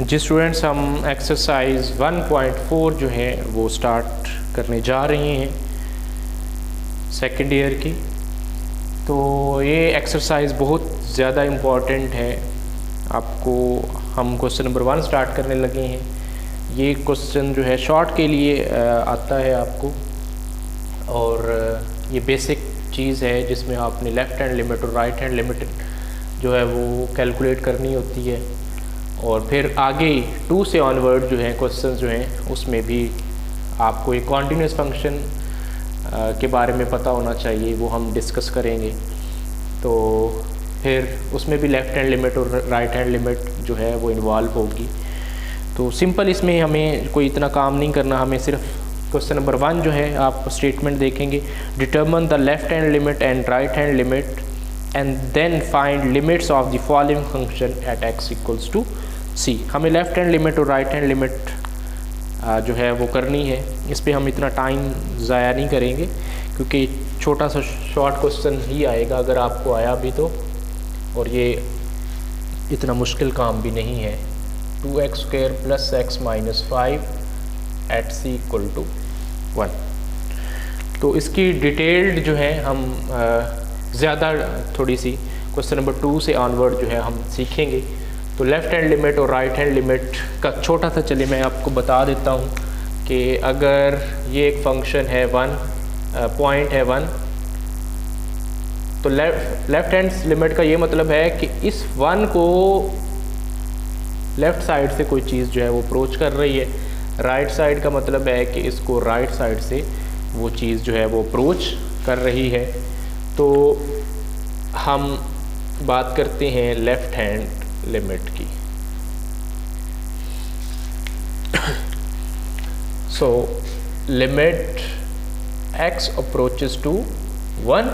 जी students, हम exercise 1.4 जो है वो स्टार्ट करने जा रहे हैं सेकेंड ईयर की। तो ये एक्सरसाइज बहुत ज़्यादा इम्पॉर्टेंट है आपको। हम क्वेश्चन नंबर 1 स्टार्ट करने लगे हैं। ये क्वेश्चन जो है शॉर्ट के लिए आता है आपको, और ये बेसिक चीज़ है जिसमें आपने लेफ़्ट हैंड लिमिट और राइट हैंड लिमिट जो है वो कैलकुलेट करनी होती है। और फिर आगे 2 से ऑनवर्ड जो है क्वेश्चंस जो हैं उसमें भी आपको एक कॉन्टीन्यूस फंक्शन के बारे में पता होना चाहिए, वो हम डिस्कस करेंगे। तो फिर उसमें भी लेफ़्ट हैंड लिमिट और राइट हैंड लिमिट जो है वो इन्वॉल्व होगी। तो सिंपल इसमें हमें कोई इतना काम नहीं करना, हमें सिर्फ क्वेश्चन नंबर 1 जो है आप स्टेटमेंट देखेंगे, determine the left hand limit and right hand limit and then find limits of the following function at x equals to c। हमें लेफ़्ट हैंड लिमिट और राइट हैंड लिमिट जो है वो करनी है। इस पर हम इतना टाइम ज़ाया नहीं करेंगे क्योंकि छोटा सा शॉर्ट क्वेश्चन ही आएगा अगर आपको आया भी तो, और ये इतना मुश्किल काम भी नहीं है। 2x square plus x minus 5 at c equal to 1। तो इसकी डिटेल्ड जो है हम ज़्यादा थोड़ी सी क्वेश्चन नंबर 2 से ऑनवर्ड जो है हम सीखेंगे। तो लेफ़्ट हैंड लिमिट और राइट हैंड लिमिट का छोटा सा चलिए मैं आपको बता देता हूँ कि अगर ये एक फंक्शन है 1 पॉइंट है 1, तो लेफ़्ट हैंड लिमिट का ये मतलब है कि इस 1 को लेफ़्ट साइड से कोई चीज़ जो है वो अप्रोच कर रही है, राइट साइड का मतलब है कि इसको राइट साइड से वो चीज़ जो है वो अप्रोच कर रही है। तो हम बात करते हैं लेफ़्ट हैंड लिमिट की। So limit x approaches to 1,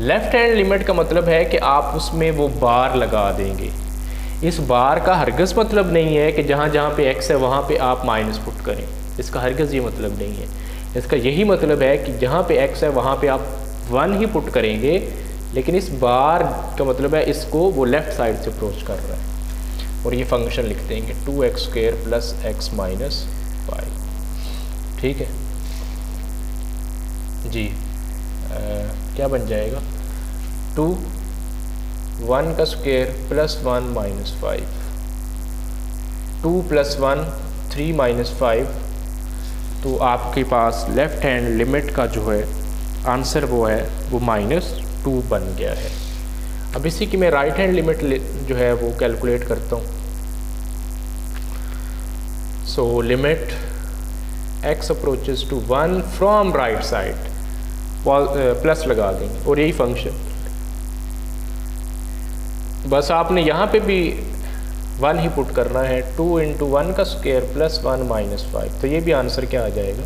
left hand limit का मतलब है कि आप उसमें वो बार लगा देंगे। इस बार का हरगिज़ मतलब नहीं है कि जहाँ जहाँ पे x है वहाँ पे आप माइनस पुट करें, इसका हरगिज़ ये मतलब नहीं है। इसका यही मतलब है कि जहाँ पे x है वहाँ पे आप 1 ही पुट करेंगे, लेकिन इस बार का मतलब है इसको वो लेफ़्ट साइड से अप्रोच कर रहा है। और ये फंक्शन लिख देंगे 2x square plus x minus 5। ठीक है जी। क्या बन जाएगा 2 1 का square plus 1 minus 5, 2 plus 1 3 minus 5। तो आपके पास लेफ़्ट हैंड लिमिट का जो है आंसर वो है वो -2 बन गया है। अब इसी की मैं राइट हैंड लिमिट जो है वो कैलकुलेट करता हूँ। So limit x approaches to 1 from right side, plus लगा देंगे और यही फंक्शन। बस आपने यहाँ पे भी 1 ही पुट करना है, 2 × 1 का स्क्वायर प्लस 1 माइनस 5। तो ये भी आंसर क्या आ जाएगा,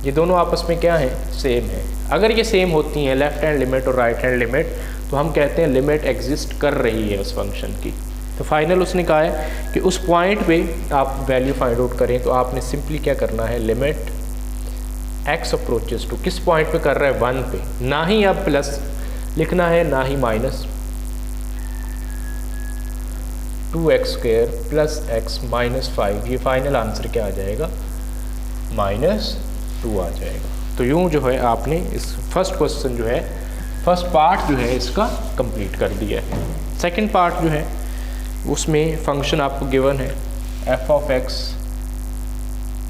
ये दोनों आपस में क्या है, सेम है। अगर ये सेम होती हैं लेफ़्ट हैंड लिमिट और राइट हैंड लिमिट, तो हम कहते हैं लिमिट एग्जिस्ट कर रही है उस फंक्शन की। तो फाइनल उसने कहा है कि उस पॉइंट पे आप वैल्यू फाइंड आउट करें। तो आपने सिंपली क्या करना है, लिमिट x अप्रोचेस टू, किस पॉइंट पे कर रहा है 1 पे, ना ही आप प्लस लिखना है ना ही minus, 2x square plus x minus 5। ये फाइनल आंसर क्या आ जाएगा, -2 आ जाएगा। तो यूँ जो है आपने इस फर्स्ट क्वेश्चन जो है, फर्स्ट पार्ट जो है इसका कंप्लीट कर दिया है। सेकंड पार्ट जो है उसमें फंक्शन आपको गिवन है f of x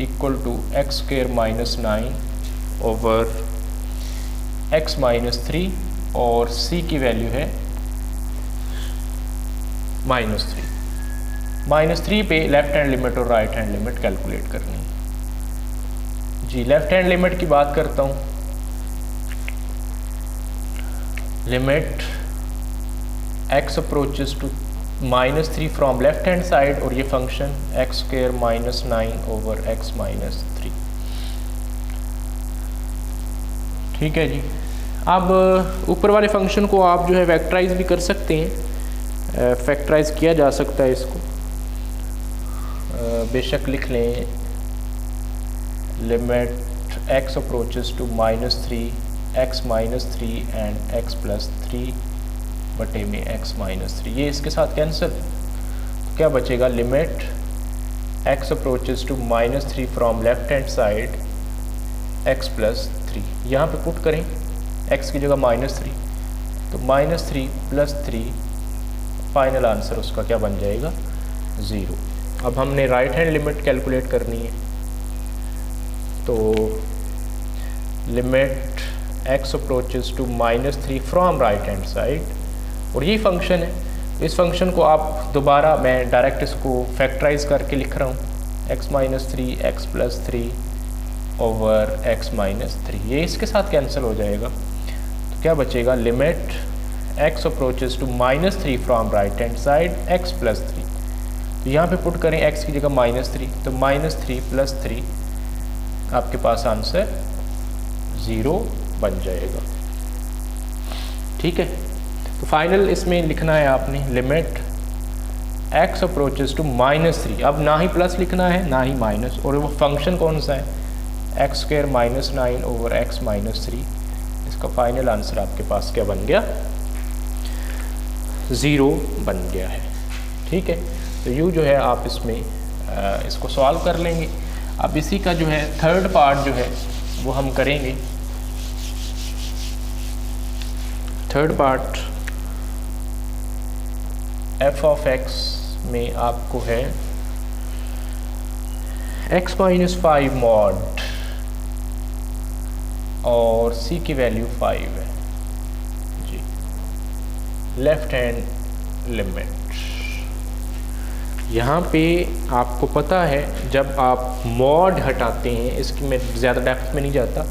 equal to x square minus 9 over x minus 3, और c की वैल्यू है -3। -3 पे लेफ़्ट हैंड लिमिट और राइट हैंड लिमिट कैलकुलेट करनी है। जी लेफ़्ट हैंड लिमिट की बात करता हूँ। Limit x approaches to -3 from left hand side, और ये function x square minus 9 over x minus 3। ठीक है जी। अब ऊपर वाले फंक्शन को आप जो है फैक्टराइज भी कर सकते हैं, फैक्टराइज किया जा सकता है इसको। बेशक लिख लें limit x approaches to -3 x minus 3 and x plus 3 बटे में x माइनस 3, ये इसके साथ कैंसिल। क्या बचेगा, limit x approaches to -3 from left hand side x + 3, यहाँ पे पुट करें x की जगह -3, तो -3 + 3, फाइनल आंसर उसका क्या बन जाएगा, 0। अब हमने राइट हैंड लिमिट कैलकुलेट करनी है, तो limit x approaches to -3 from right hand side, और यही फंक्शन है। इस फंक्शन को आप दोबारा, मैं डायरेक्ट इसको फैक्टराइज करके लिख रहा हूँ, x - 3 x + 3 ओवर x - 3, ये इसके साथ कैंसिल हो जाएगा। तो क्या बचेगा, limit x approaches to -3 from right hand side x + 3, तो यहाँ पे पुट करें x की जगह -3, तो -3 + 3, आपके पास आंसर 0 बन जाएगा। ठीक है, तो फाइनल इसमें लिखना है आपने लिमिट x अप्रोचेस टू -3, अब ना ही प्लस लिखना है ना ही माइनस, और वो फंक्शन कौन सा है, x² - 9 ओवर x - 3, इसका फाइनल आंसर आपके पास क्या बन गया, 0 बन गया है। ठीक है, तो यूँ जो है आप इसमें इसको सॉल्व कर लेंगे। अब इसी का जो है थर्ड पार्ट जो है वो हम करेंगे। थर्ड पार्ट f(x) में आपको है x - 5 मॉड और c की वैल्यू 5 है जी। लेफ्ट हैंड लिमिट, यहाँ पे आपको पता है जब आप मॉड हटाते हैं, इसकी मैं ज़्यादा डेप्थ में नहीं जाता,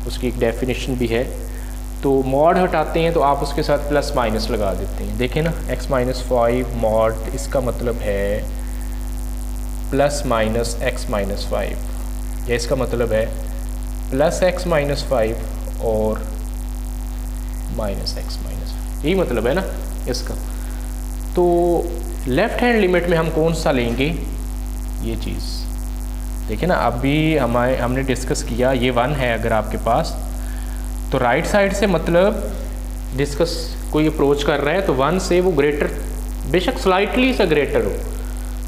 उसकी एक डेफिनेशन भी है, तो मॉड हटाते हैं तो आप उसके साथ प्लस माइनस लगा देते हैं। देखें ना, x - 5 मॉड, इसका मतलब है प्लस माइनस x - 5, या इसका मतलब है प्लस x - 5 और माइनस x - 5, यही मतलब है ना इसका। तो लेफ्ट हैंड लिमिट में हम कौन सा लेंगे, ये चीज़ देखिए ना, अभी हमने डिस्कस किया, ये 1 है अगर आपके पास, तो राइट साइड से मतलब डिस्कस कोई अप्रोच कर रहा है तो 1 से वो ग्रेटर, बेशक स्लाइटली सा ग्रेटर हो,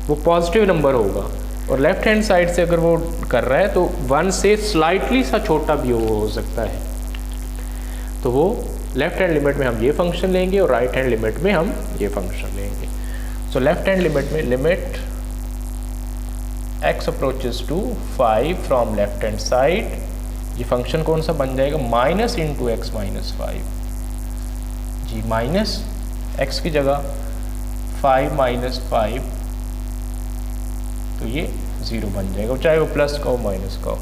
वो पॉजिटिव नंबर होगा, और लेफ्ट हैंड साइड से अगर वो कर रहा है तो 1 से स्लाइटली सा छोटा भी हो सकता है। तो वो लेफ्ट हैंड लिमिट में हम ये फंक्शन लेंगे और राइट हैंड लिमिट में हम ये फंक्शन लेंगे। सो लेफ्ट हैंड लिमिट में limit x approaches to 5 from left hand side, ये फंक्शन कौन सा बन जाएगा, माइनस इंटू x - 5 जी, माइनस x की जगह 5 - 5, तो ये 0 बन जाएगा, चाहे वो प्लस का हो माइनस का हो।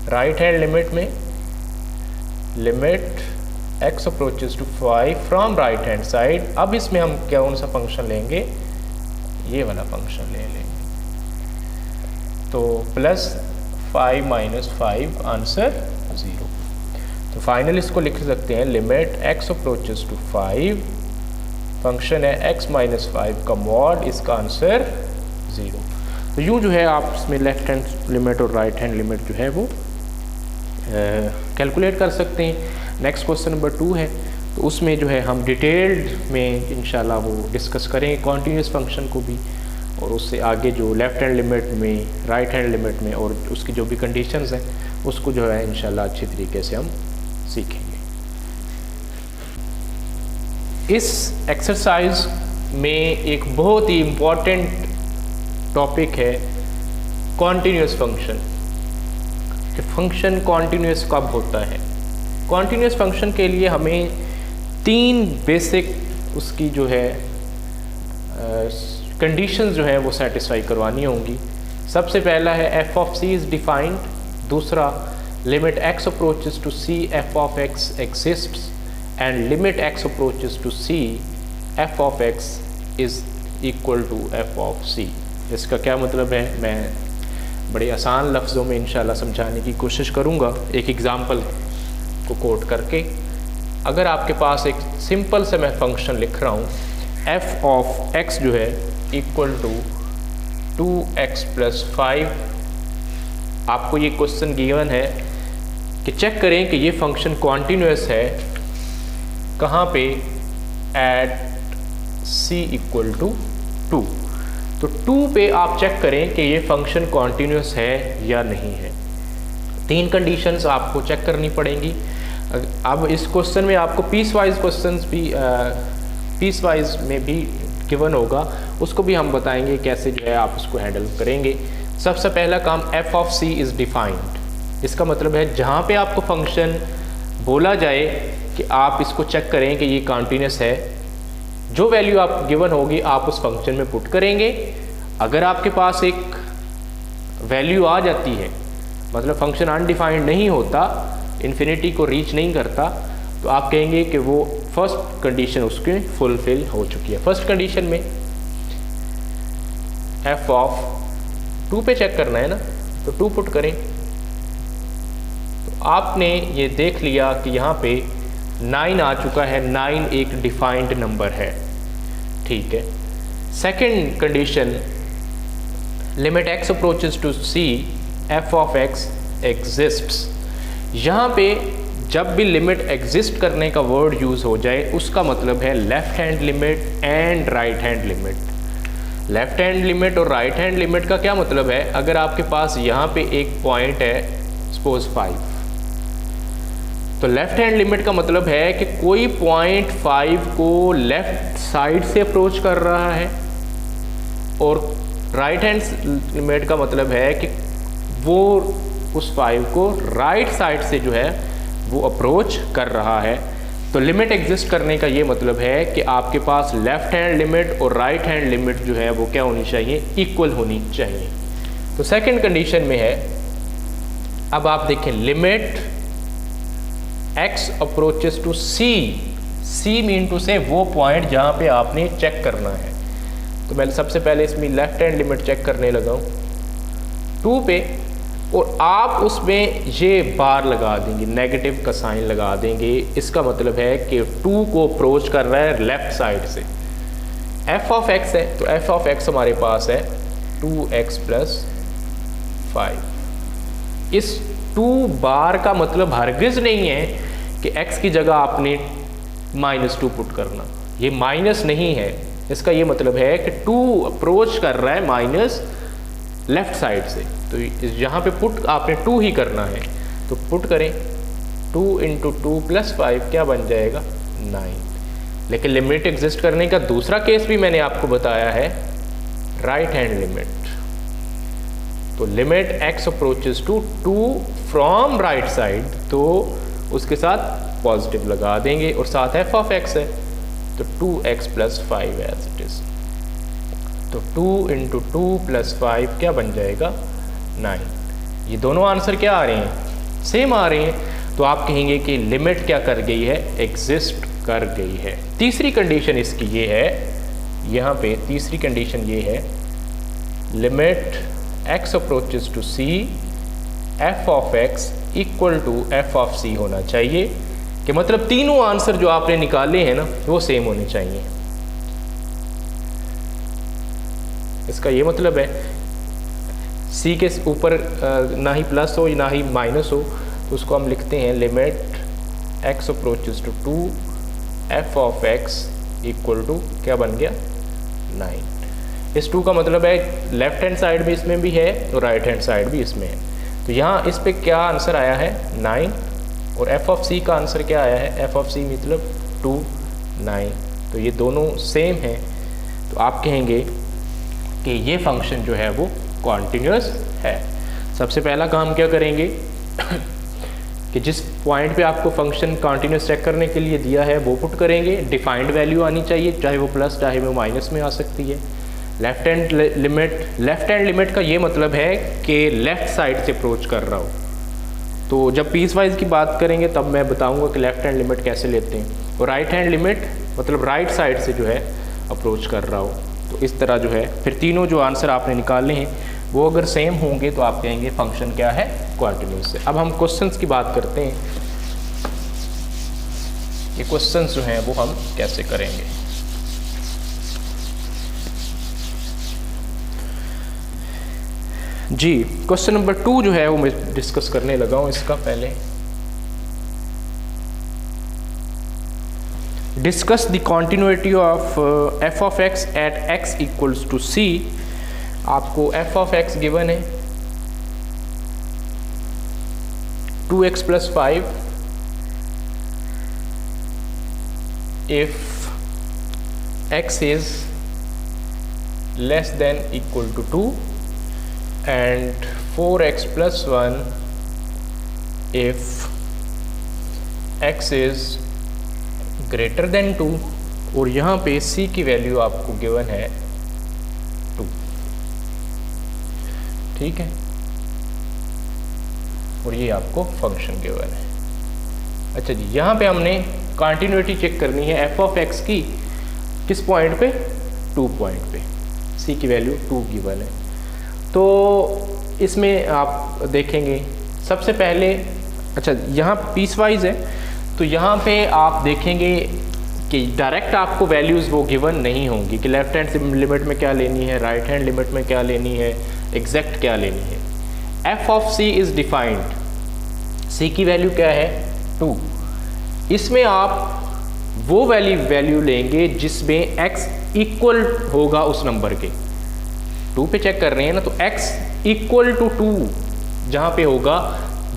राइट हैंड लिमिट में limit x approaches to 5 from right hand side, अब इसमें हम कौन सा फंक्शन लेंगे, ये वाला फंक्शन ले लेंगे, तो प्लस 5 - 5, आंसर 0। तो फाइनल इसको लिख सकते हैं limit x approaches to 5, function है x - 5 का मॉड, इसका आंसर 0। तो यूँ जो है आप इसमें लेफ्ट हैंड लिमिट और राइट हैंड लिमिट जो है वो कैलकुलेट कर सकते हैं। नेक्स्ट क्वेश्चन नंबर 2 है, तो उसमें जो है हम डिटेल्ड में इंशाल्लाह वो डिस्कस करेंगे कॉन्टीन्यूस फंक्शन को भी, और उससे आगे जो लेफ़्ट हैंड लिमिट में, राइट हैंड लिमिट में, और उसकी जो भी कंडीशंस हैं उसको जो है इंशाल्लाह अच्छी तरीके से हम सीखेंगे। इस एक्सरसाइज में एक बहुत ही इम्पॉर्टेंट टॉपिक है कॉन्टीन्यूस फंक्शन, कि फंक्शन कॉन्टीन्यूस कब होता है। कॉन्टीन्यूस फंक्शन के लिए हमें 3 बेसिक उसकी जो है कंडीशंस जो है वो सेटिस्फाई करवानी होंगी। सबसे पहला है f(c) इज़ डिफाइंड, दूसरा limit x approaches to c f(x) exists, and limit x approaches to c f(x) is equal to f(c). इसका क्या मतलब है, मैं बड़े आसान लफ्ज़ों में इंशाल्लाह समझाने की कोशिश करूँगा एक एग्ज़ाम्पल को कोट करके। अगर आपके पास एक सिंपल से मैं फंक्शन लिख रहा हूँ, f(x) जो है इक्वल टू 2x + 5, आपको ये क्वेश्चन गिवन है कि चेक करें कि ये फंक्शन कॉन्टीन्यूस है कहाँ पे, एट c = 2। तो 2 पे आप चेक करें कि ये फंक्शन कॉन्टीन्यूस है या नहीं है। 3 कंडीशंस आपको चेक करनी पड़ेंगी। अब इस क्वेश्चन में आपको पीस वाइज क्वेश्चंस भी पीस वाइज में भी गिवन होगा, उसको भी हम बताएंगे कैसे जो है आप उसको हैंडल करेंगे। सबसे पहला काम f of c is defined. इसका मतलब है जहाँ पे आपको फंक्शन बोला जाए कि आप इसको चेक करें कि ये कॉन्टीन्यूस है, जो वैल्यू आप गिवन होगी आप उस फंक्शन में पुट करेंगे। अगर आपके पास एक वैल्यू आ जाती है, मतलब फंक्शन अनडिफाइंड नहीं होता, इन्फिनिटी को रीच नहीं करता, तो आप कहेंगे कि वो फर्स्ट कंडीशन उसके फुलफिल हो चुकी है। फर्स्ट कंडीशन में f ऑफ 2 पे चेक करना है ना, तो 2 पुट करें। तो आपने ये देख लिया कि यहाँ पे 9 आ चुका है। 9 एक डिफाइंड नंबर है, ठीक है। Second condition, limit x approaches to c f of x exists. यहाँ पे जब भी लिमिट एग्जिस्ट करने का वर्ड यूज़ हो जाए उसका मतलब है left hand limit and right hand limit. Left hand limit और राइट हैंड लिमिट का क्या मतलब है? अगर आपके पास यहाँ पे एक पॉइंट है सपोज 5, तो लेफ्ट हैंड लिमिट का मतलब है कि कोई पॉइंट 5 को लेफ्ट साइड से अप्रोच कर रहा है, और राइट हैंड लिमिट का मतलब है कि वो उस 5 को राइट साइड से जो है वो अप्रोच कर रहा है। तो लिमिट एग्जिस्ट करने का ये मतलब है कि आपके पास लेफ्ट हैंड लिमिट और राइट हैंड लिमिट जो है वो क्या होनी चाहिए? इक्वल होनी चाहिए। तो सेकंड कंडीशन में है, अब आप देखें limit x approaches to c mean to से वो पॉइंट जहाँ पे आपने चेक करना है। तो मैं सबसे पहले इसमें लेफ्ट हैंड लिमिट चेक करने लगा हूँ 2 पे, और आप उसमें ये बार लगा देंगे, नेगेटिव का साइन लगा देंगे। इसका मतलब है कि 2 को अप्रोच कर रहा है लेफ्ट साइड से। f ऑफ x है, तो f ऑफ x हमारे पास है 2x प्लस 5। इस 2 बार का मतलब हरगिज नहीं है कि x की जगह आपने -2 पुट करना, ये माइनस नहीं है। इसका ये मतलब है कि 2 अप्रोच कर रहा है माइनस लेफ्ट साइड से, तो यहाँ पे पुट आपने 2 ही करना है। तो पुट करें 2 × 2 + 5 क्या बन जाएगा? 9। लेकिन लिमिट एग्जिस्ट करने का दूसरा केस भी मैंने आपको बताया है, राइट हैंड लिमिट। तो limit x approaches to 2 from right side, तो उसके साथ पॉजिटिव लगा देंगे, और साथ f ऑफ x है, तो 2x + 5 एज इट इज। तो 2 × 2 + 5 क्या बन जाएगा? 9। ये दोनों आंसर क्या आ रहे हैं? सेम आ रहे हैं। तो आप कहेंगे कि लिमिट क्या कर गई है? एग्जिस्ट कर गई है। तीसरी कंडीशन इसकी ये है, यहाँ पे तीसरी कंडीशन ये है, limit x approaches to c f of x equal to f of c होना चाहिए। कि मतलब तीनों आंसर जो आपने निकाले हैं ना वो सेम होने चाहिए। इसका ये मतलब है c के ऊपर ना ही प्लस हो ना ही माइनस हो, तो उसको हम लिखते हैं limit x approaches to 2 f of x equal to क्या बन गया? 9। इस 2 का मतलब है लेफ्ट हैंड साइड भी इसमें भी है और राइट हैंड साइड भी इसमें है। तो यहाँ इस पे क्या आंसर आया है? 9। और f ऑफ c का आंसर क्या आया है? f ऑफ c मतलब 2 9। तो ये दोनों सेम हैं। तो आप कहेंगे कि ये फंक्शन जो है वो कॉन्टिन्यूस है। सबसे पहला काम क्या करेंगे कि जिस पॉइंट पे आपको फंक्शन कॉन्टिन्यूस चेक करने के लिए दिया है वो पुट करेंगे। डिफाइंड वैल्यू आनी चाहिए, चाहे वो प्लस चाहे वो माइनस में आ सकती है। लेफ्ट हैंड लिमिट का ये मतलब है कि लेफ़्ट साइड से अप्रोच कर रहा हो। तो जब पीस वाइज की बात करेंगे तब मैं बताऊंगा कि लेफ्ट हैंड लिमिट कैसे लेते हैं। और राइट हैंड लिमिट मतलब राइट साइड से जो है अप्रोच कर रहा हो। तो इस तरह जो है फिर तीनों जो आंसर आपने निकाले हैं वो अगर सेम होंगे तो आप कहेंगे फंक्शन क्या है? कॉन्टिन्यूस है। अब हम क्वेश्चंस की बात करते हैं। ये क्वेश्चंस जो हैं वो हम कैसे करेंगे। जी, क्वेश्चन नंबर 2 जो है वो मैं डिस्कस करने लगा हूँ। इसका पहले discuss the continuity of f of x at x equals to c आपको एफ ऑफ एक्स गिवन है 2x + 5 if x is less than equal to 2 and 4x + 1 if x is greater than 2 और यहाँ पे c की value आपको given है 2। ठीक है, और ये आपको फंक्शन गिवन है। अच्छा जी, यहाँ पे हमने कंटिन्यूटी चेक करनी है एफ ऑफ एक्स की किस पॉइंट पे, 2 पॉइंट पे, c की वैल्यू 2 गिवन है। तो इसमें आप देखेंगे सबसे पहले, अच्छा यहाँ पीस वाइज है, तो यहाँ पे आप देखेंगे कि डायरेक्ट आपको वैल्यूज़ वो गिवन नहीं होंगी कि लेफ्ट हैंड लिमिट में क्या लेनी है, राइट हैंड लिमिट में क्या लेनी है, एग्जैक्ट क्या लेनी है। F of C is defined, C की वैल्यू क्या है 2। इसमें आप वो वैल्यू लेंगे जिसमें x इक्वल होगा उस नंबर के। 2 पे चेक कर रहे हैं ना, तो x इक्वल टू 2 जहाँ पे होगा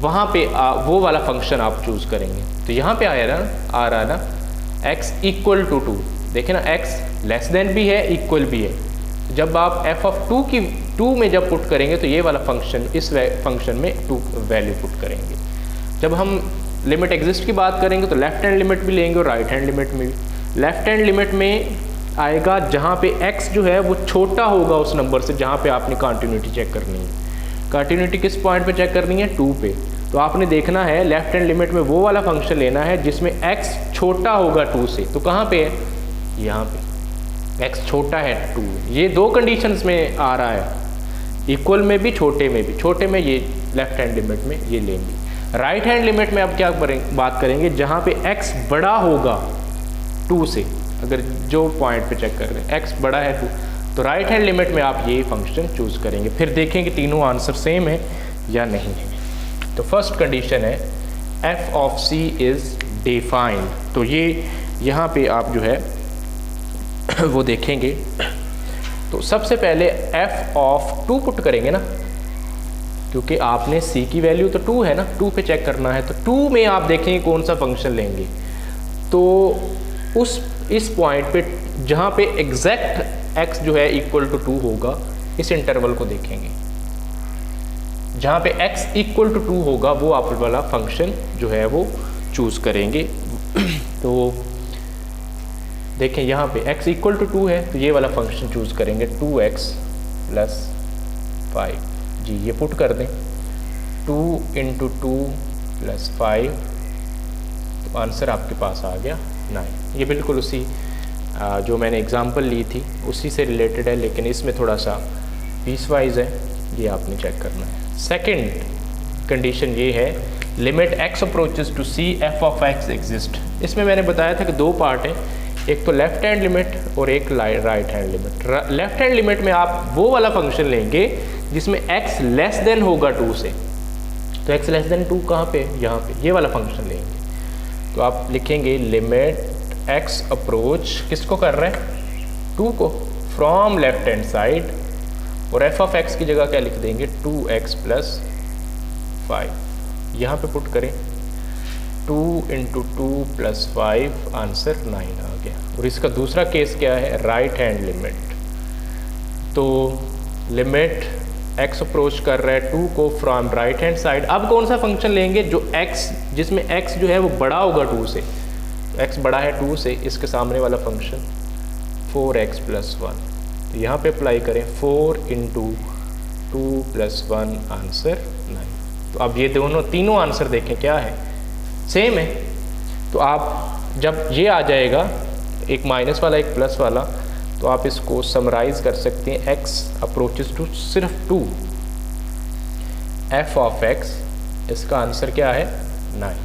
वहाँ पे वो वाला फंक्शन आप चूज़ करेंगे। तो यहाँ पे आ रहा है ना x इक्वल टू 2, देखें ना x लेस देन भी है, इक्वल भी है। जब आप f ऑफ 2 की 2 में जब पुट करेंगे तो ये वाला फंक्शन, इस फंक्शन में 2 वैल्यू पुट करेंगे। जब हम लिमिट एग्जिस्ट की बात करेंगे तो लेफ्ट हैंड लिमिट भी लेंगे और राइट हैंड लिमिट में भी। लेफ्ट हैंड लिमिट में आएगा जहाँ पे x जो है वो छोटा होगा उस नंबर से जहाँ पे आपने कंटिन्यूटी चेक करनी है। कंटिन्यूटी किस पॉइंट पे चेक करनी है, 2 पे। तो आपने देखना है लेफ्ट हैंड लिमिट में वो वाला फंक्शन लेना है जिसमें x छोटा होगा 2 से। तो कहाँ पे है, यहाँ पे x छोटा है 2। ये 2 कंडीशंस में आ रहा है, इक्वल में भी, छोटे में भी। छोटे में ये लेफ्ट हैंड लिमिट में ये लेंगे। राइट हैंड लिमिट में अब क्या बात करेंगे, जहाँ पे x बड़ा होगा 2 से। अगर जो पॉइंट पे चेक कर रहे हैं x बड़ा है 2, तो राइट हैंड लिमिट में आप ये फंक्शन चूज करेंगे। फिर देखेंगे तीनों आंसर सेम है या नहीं है। तो फर्स्ट कंडीशन है f of c is defined. तो ये यहाँ पे आप जो है वो देखेंगे। तो सबसे पहले f ऑफ 2 पुट करेंगे ना, क्योंकि आपने c की वैल्यू तो 2 है ना, 2 पे चेक करना है। तो 2 में आप देखेंगे कौन सा फंक्शन लेंगे। तो इस पॉइंट पे जहाँ पे एग्जैक्ट x जो है इक्वल टू 2 होगा, इस इंटरवल को देखेंगे। जहाँ पे x इक्वल टू 2 होगा वो आप वाला फंक्शन जो है वो चूज़ करेंगे। तो देखें यहाँ पे x इक्वल टू 2 है, तो ये वाला फंक्शन चूज़ करेंगे 2x + 5। जी ये पुट कर दें, 2 × 2 + 5, तो आंसर आपके पास आ गया 9। ये बिल्कुल उसी जो मैंने एग्जांपल ली थी उसी से रिलेटेड है, लेकिन इसमें थोड़ा सा पीस वाइज है, ये आपने चेक करना है। सेकंड कंडीशन ये है, limit x approaches to c f of x exist. इसमें मैंने बताया था कि 2 पार्ट हैं, एक तो लेफ्ट हैंड लिमिट और एक right hand limit. Left hand limit में आप वो वाला फंक्शन लेंगे जिसमें x लेस देन होगा 2 से। तो x लेस देन 2 कहाँ पे, यहाँ पे, ये वाला फंक्शन लेंगे। तो आप लिखेंगे लिमिट x अप्रोच किसको कर रहे हैं, 2 को, फ्रॉम लेफ्ट हैंड साइड, और f ऑफ x की जगह क्या लिख देंगे, 2x + 5। यहाँ पे पुट करें 2 × 2 + 5, आंसर 9 आ गया। और इसका दूसरा केस क्या है, राइट हैंड लिमिट। तो लिमिट x अप्रोच कर रहा है 2 को फ्रॉम राइट हैंड साइड। अब कौन सा फंक्शन लेंगे जो x, जिसमें x जो है वो बड़ा होगा 2 से। x बड़ा है 2 से, इसके सामने वाला फंक्शन 4x + 1। तो यहाँ पे अप्लाई करें 4 × 2 + 1, आंसर 9। तो अब ये तीनों आंसर देखें क्या है, सेम है। तो आप जब ये आ जाएगा, एक माइनस वाला एक प्लस वाला, तो आप इसको समराइज कर सकते हैं, x अप्रोचेस टू सिर्फ 2, f ऑफ x, इसका आंसर क्या है 9।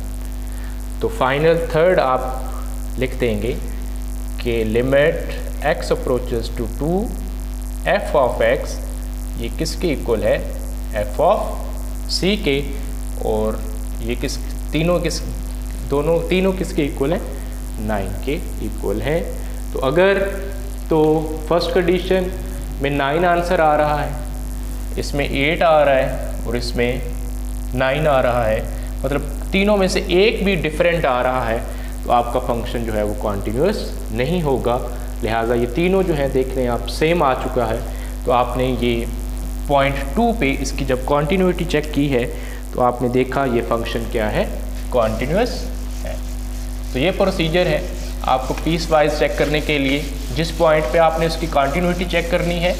तो फाइनल थर्ड आप लिख देंगे कि limit x approaches to 2 f of x, ये किसके इक्वल है, f ऑफ c के, और ये तीनों किसके इक्वल हैं, 9 के इक्वल हैं। तो अगर तो फर्स्ट कंडीशन में 9 आंसर आ रहा है, इसमें 8 आ रहा है और इसमें 9 आ रहा है, मतलब तीनों में से एक भी डिफरेंट आ रहा है, तो आपका फंक्शन जो है वो कॉन्टीन्यूअस नहीं होगा। लिहाजा ये तीनों जो है देख रहे हैं आप सेम आ चुका है, तो आपने ये पॉइंट 2 पे इसकी जब कॉन्टीन्यूटी चेक की है तो आपने देखा ये फंक्शन क्या है, कॉन्टीन्यूअस है। तो ये प्रोसीजर है आपको पीस वाइज चेक करने के लिए। जिस पॉइंट पे आपने उसकी कॉन्टीन्यूटी चेक करनी है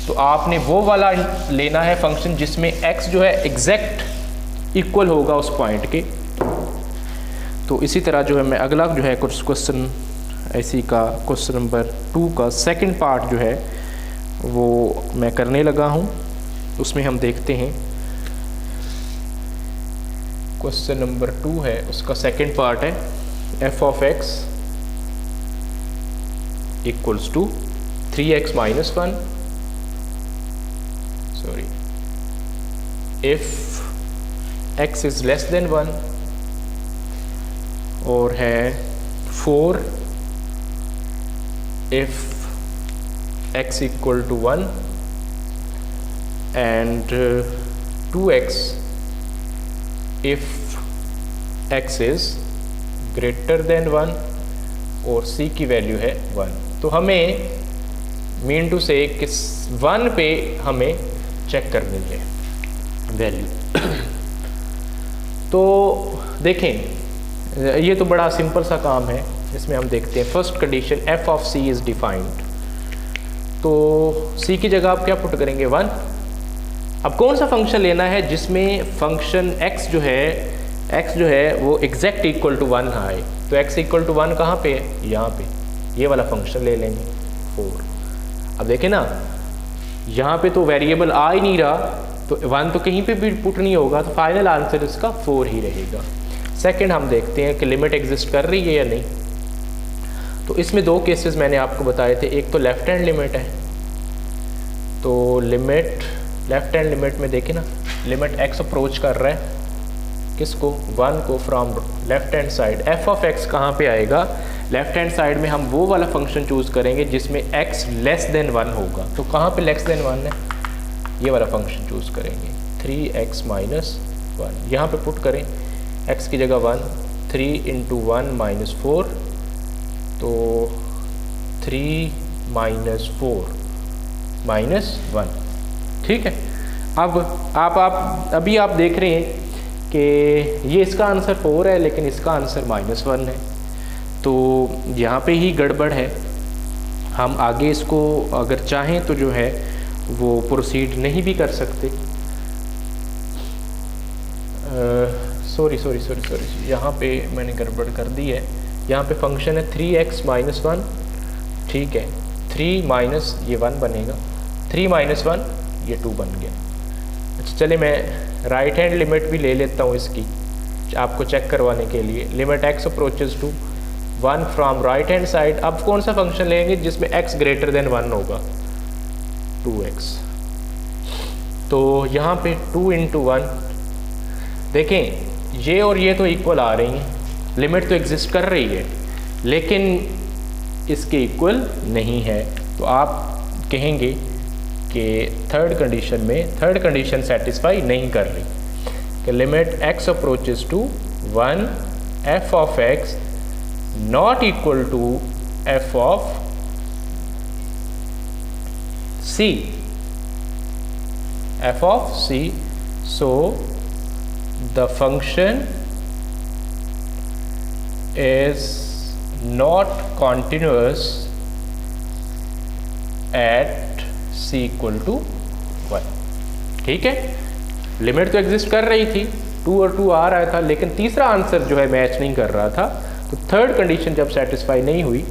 तो आपने वो वाला लेना है फंक्शन जिसमें x जो है एग्जैक्ट इक्वल होगा उस पॉइंट के। तो इसी तरह जो है मैं अगला जो है कुछ क्वेश्चन ऐसी का क्वेश्चन नंबर 2 का सेकंड पार्ट जो है वो मैं करने लगा हूँ। उसमें हम देखते हैं क्वेश्चन नंबर 2 है, उसका सेकंड पार्ट है f of x equals to 3x minus 1, sorry, if x is less than 1 और है 4 if x equal to 1 and 2x if x is greater than 1 और c की वैल्यू है 1। तो हमें मीन टू से किस 1 पे हमें चेक करनी है वैल्यू। तो देखें ये तो बड़ा सिंपल सा काम है। इसमें हम देखते हैं first condition f of c is defined. तो c की जगह आप क्या पुट करेंगे 1। अब कौन सा फंक्शन लेना है जिसमें फंक्शन x जो है वो एग्जैक्ट इक्वल टू 1 आए। तो x इक्वल टू 1 कहाँ पे है, यहाँ पे, ये वाला फंक्शन ले लेंगे 4। अब देखें ना यहाँ पे तो वेरिएबल आ ही नहीं रहा, तो 1 तो कहीं पे भी पुट नहीं होगा, तो फाइनल आंसर इसका 4 ही रहेगा। सेकंड हम देखते हैं कि लिमिट एग्जिस्ट कर रही है या नहीं। तो इसमें 2 केसेस मैंने आपको बताए थे, एक तो लेफ्ट हैंड लिमिट है। तो लिमिट लेफ्ट हैंड लिमिट में देखें ना, लिमिट x अप्रोच कर रहा है किसको, 1 को, from left hand side. f of x कहाँ पे आएगा, लेफ्ट हैंड साइड में हम वो वाला फंक्शन चूज़ करेंगे जिसमें x लेस देन 1 होगा। तो कहाँ पे लेस देन 1 है, ये वाला फंक्शन चूज़ करेंगे 3x माइनस 1। यहाँ पे पुट करें x की जगह 1, 3 इंटू 1 माइनस 4, तो 3 माइनस 4 माइनस 1। ठीक है। अब आप अभी आप देख रहे हैं कि ये इसका आंसर 4 है लेकिन इसका आंसर -1 है, तो यहाँ पे ही गड़बड़ है। हम आगे इसको अगर चाहें तो जो है वो प्रोसीड नहीं भी कर सकते। सॉरी यहाँ पे मैंने गड़बड़ कर दी है। यहाँ पे फंक्शन है 3x माइनस 1, ठीक है, 3 माइनस ये 1 बनेगा, 3 माइनस 1 ये 2 बन गया। अच्छा चलिए मैं राइट हैंड लिमिट भी ले लेता हूँ इसकी आपको चेक करवाने के लिए। Limit x approaches to 1 from right hand side. अब कौन सा फंक्शन लेंगे जिसमें x ग्रेटर देन 1 होगा, 2x। तो यहाँ पे 2 इंटू 1, देखें ये और ये तो इक्वल आ रही हैं, लिमिट तो एग्जिस्ट कर रही है लेकिन इसके इक्वल नहीं है। तो आप कहेंगे कि थर्ड कंडीशन सेटिस्फाई नहीं कर रही कि limit x approaches to 1 f of x not equal to f of c, f of c। So the function is not continuous at c equal to 1। ठीक है, लिमिट तो एग्जिस्ट कर रही थी, 2 और 2 आ रहा था लेकिन तीसरा आंसर जो है मैच नहीं कर रहा था। तो थर्ड कंडीशन जब सेटिस्फाई नहीं हुई,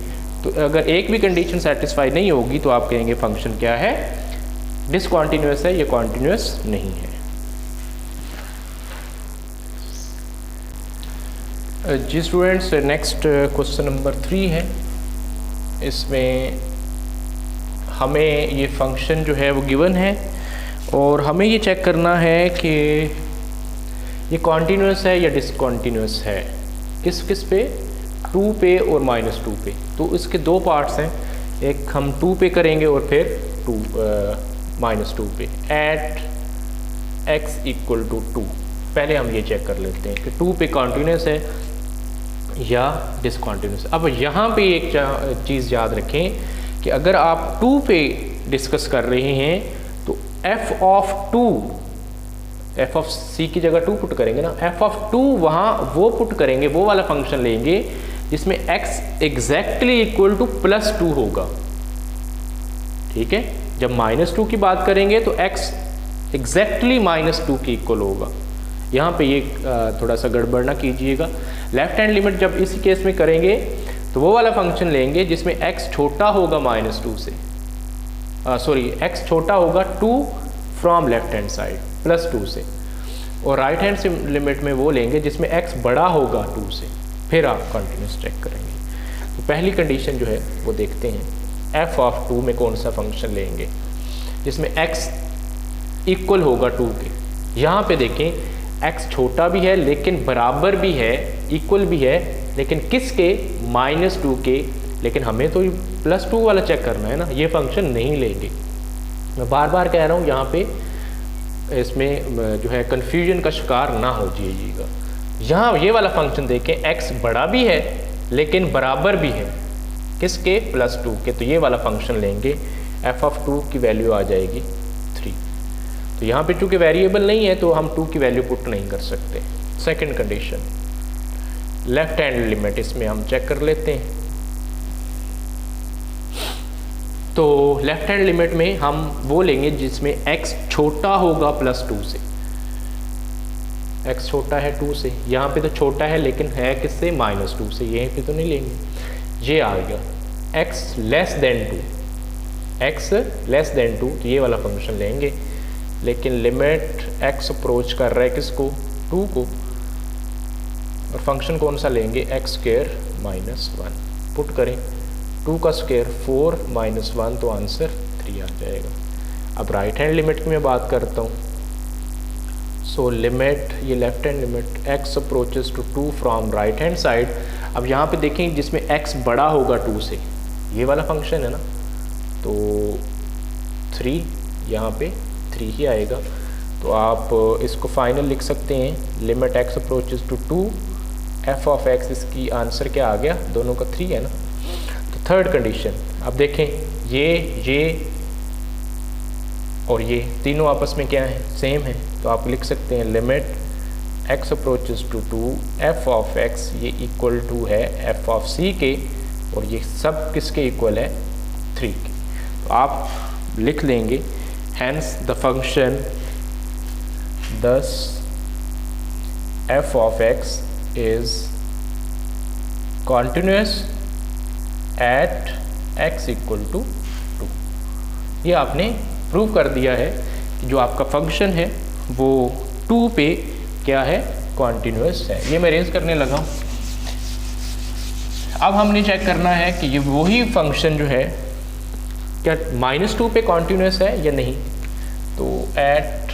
तो अगर एक भी कंडीशन सेटिस्फाई नहीं होगी तो आप कहेंगे फंक्शन क्या है, डिसकॉन्टिन्यूअस है, ये कॉन्टिन्यूअस नहीं है। जी स्टूडेंट्स, नेक्स्ट क्वेश्चन नंबर 3 है। इसमें हमें ये फंक्शन जो है वो गिवन है और हमें ये चेक करना है कि ये कॉन्टिन्यूअस है या डिसकॉन्टिन्यूअस है। किस पे, 2 पे और -2 पे। तो इसके 2 पार्ट्स हैं, एक हम 2 पे करेंगे और फिर टू -2 पे एट x इक्वल टू 2। पहले हम ये चेक कर लेते हैं कि 2 पे कॉन्टीन्यूस है या डिसकॉन्टीन्यूस। अब यहाँ पे एक चीज़ याद रखें कि अगर आप 2 पे डिस्कस कर रहे हैं तो f ऑफ c की जगह 2 पुट करेंगे ना, f ऑफ 2 वहाँ वो पुट करेंगे, वो वाला फंक्शन लेंगे जिसमें x एग्जैक्टली इक्वल टू +2 होगा। ठीक है, जब -2 की बात करेंगे तो x एग्जैक्टली -2 के इक्वल होगा। यहाँ पे ये थोड़ा सा गड़बड़ ना कीजिएगा। लेफ्ट हैंड लिमिट जब इसी केस में करेंगे तो वो वाला फंक्शन लेंगे जिसमें x छोटा होगा -2 से, x छोटा होगा 2 फ्रॉम लेफ्ट हैंड साइड +2 से, और राइट हैंड लिमिट में वो लेंगे जिसमें x बड़ा होगा 2 से, फिर आप कंटिन्यूस चेक करेंगे। तो पहली कंडीशन जो है वो देखते हैं, f ऑफ 2 में कौन सा फंक्शन लेंगे जिसमें x इक्वल होगा 2 के। यहाँ पे देखें x छोटा भी है लेकिन बराबर भी है, इक्वल भी है, लेकिन किसके? -2 के। लेकिन हमें तो +2 वाला चेक करना है ना, ये फंक्शन नहीं लेंगे। मैं बार बार कह रहा हूँ यहाँ पे इसमें जो है कन्फ्यूजन का शिकार ना हो जाइएगा। यहाँ ये वाला फंक्शन देखें, x बड़ा भी है लेकिन बराबर भी है किसके? +2 के। तो ये वाला फंक्शन लेंगे, f ऑफ 2 की वैल्यू आ जाएगी 3। तो यहाँ पे चूँकि वेरिएबल नहीं है तो हम 2 की वैल्यू पुट नहीं कर सकते। Second condition, left hand limit इसमें हम चेक कर लेते हैं। तो लेफ्ट हैंड लिमिट में हम वो लेंगे जिसमें x छोटा होगा +2 से। x छोटा है 2 से, यहाँ पे तो छोटा है लेकिन है किससे? -2 से, यहीं पे तो नहीं लेंगे। ये आ गया x लेस देन 2, तो ये वाला फंक्शन लेंगे, लेकिन लिमिट x अप्रोच कर रहा है किसको? 2 को, और फंक्शन कौन सा लेंगे? x² -1 पुट करें, 2 का स्क्वायर 4 -1 तो आंसर 3 आ जाएगा। अब राइट हैंड लिमिट की मैं बात करता हूँ। सो लिमिट, ये left hand limit, x approaches to 2 from right hand side. अब यहाँ पे देखें जिसमें x बड़ा होगा 2 से, ये वाला फंक्शन है ना, तो 3, यहाँ पे 3 ही आएगा। तो आप इसको फाइनल लिख सकते हैं, limit x approaches to 2 f of x, इसकी आंसर क्या आ गया? दोनों का 3 है ना। तो थर्ड कंडीशन, अब देखें ये और ये तीनों आपस में क्या है? सेम है। तो आप लिख सकते हैं limit x approaches to 2 f of x, ये इक्वल टू है f ऑफ c के, और ये सब किसके इक्वल है? 3 के। तो आप लिख लेंगे hence the function thus f of x is continuous at x equal to 2। ये आपने प्रूव कर दिया है कि जो आपका फंक्शन है वो 2 पे क्या है? कॉन्टिन्यूस है। ये मैं अरेंज करने लगा हूँ। अब हमने चेक करना है कि ये वही फंक्शन जो है क्या -2 पे कॉन्टिन्यूस है या नहीं। तो एट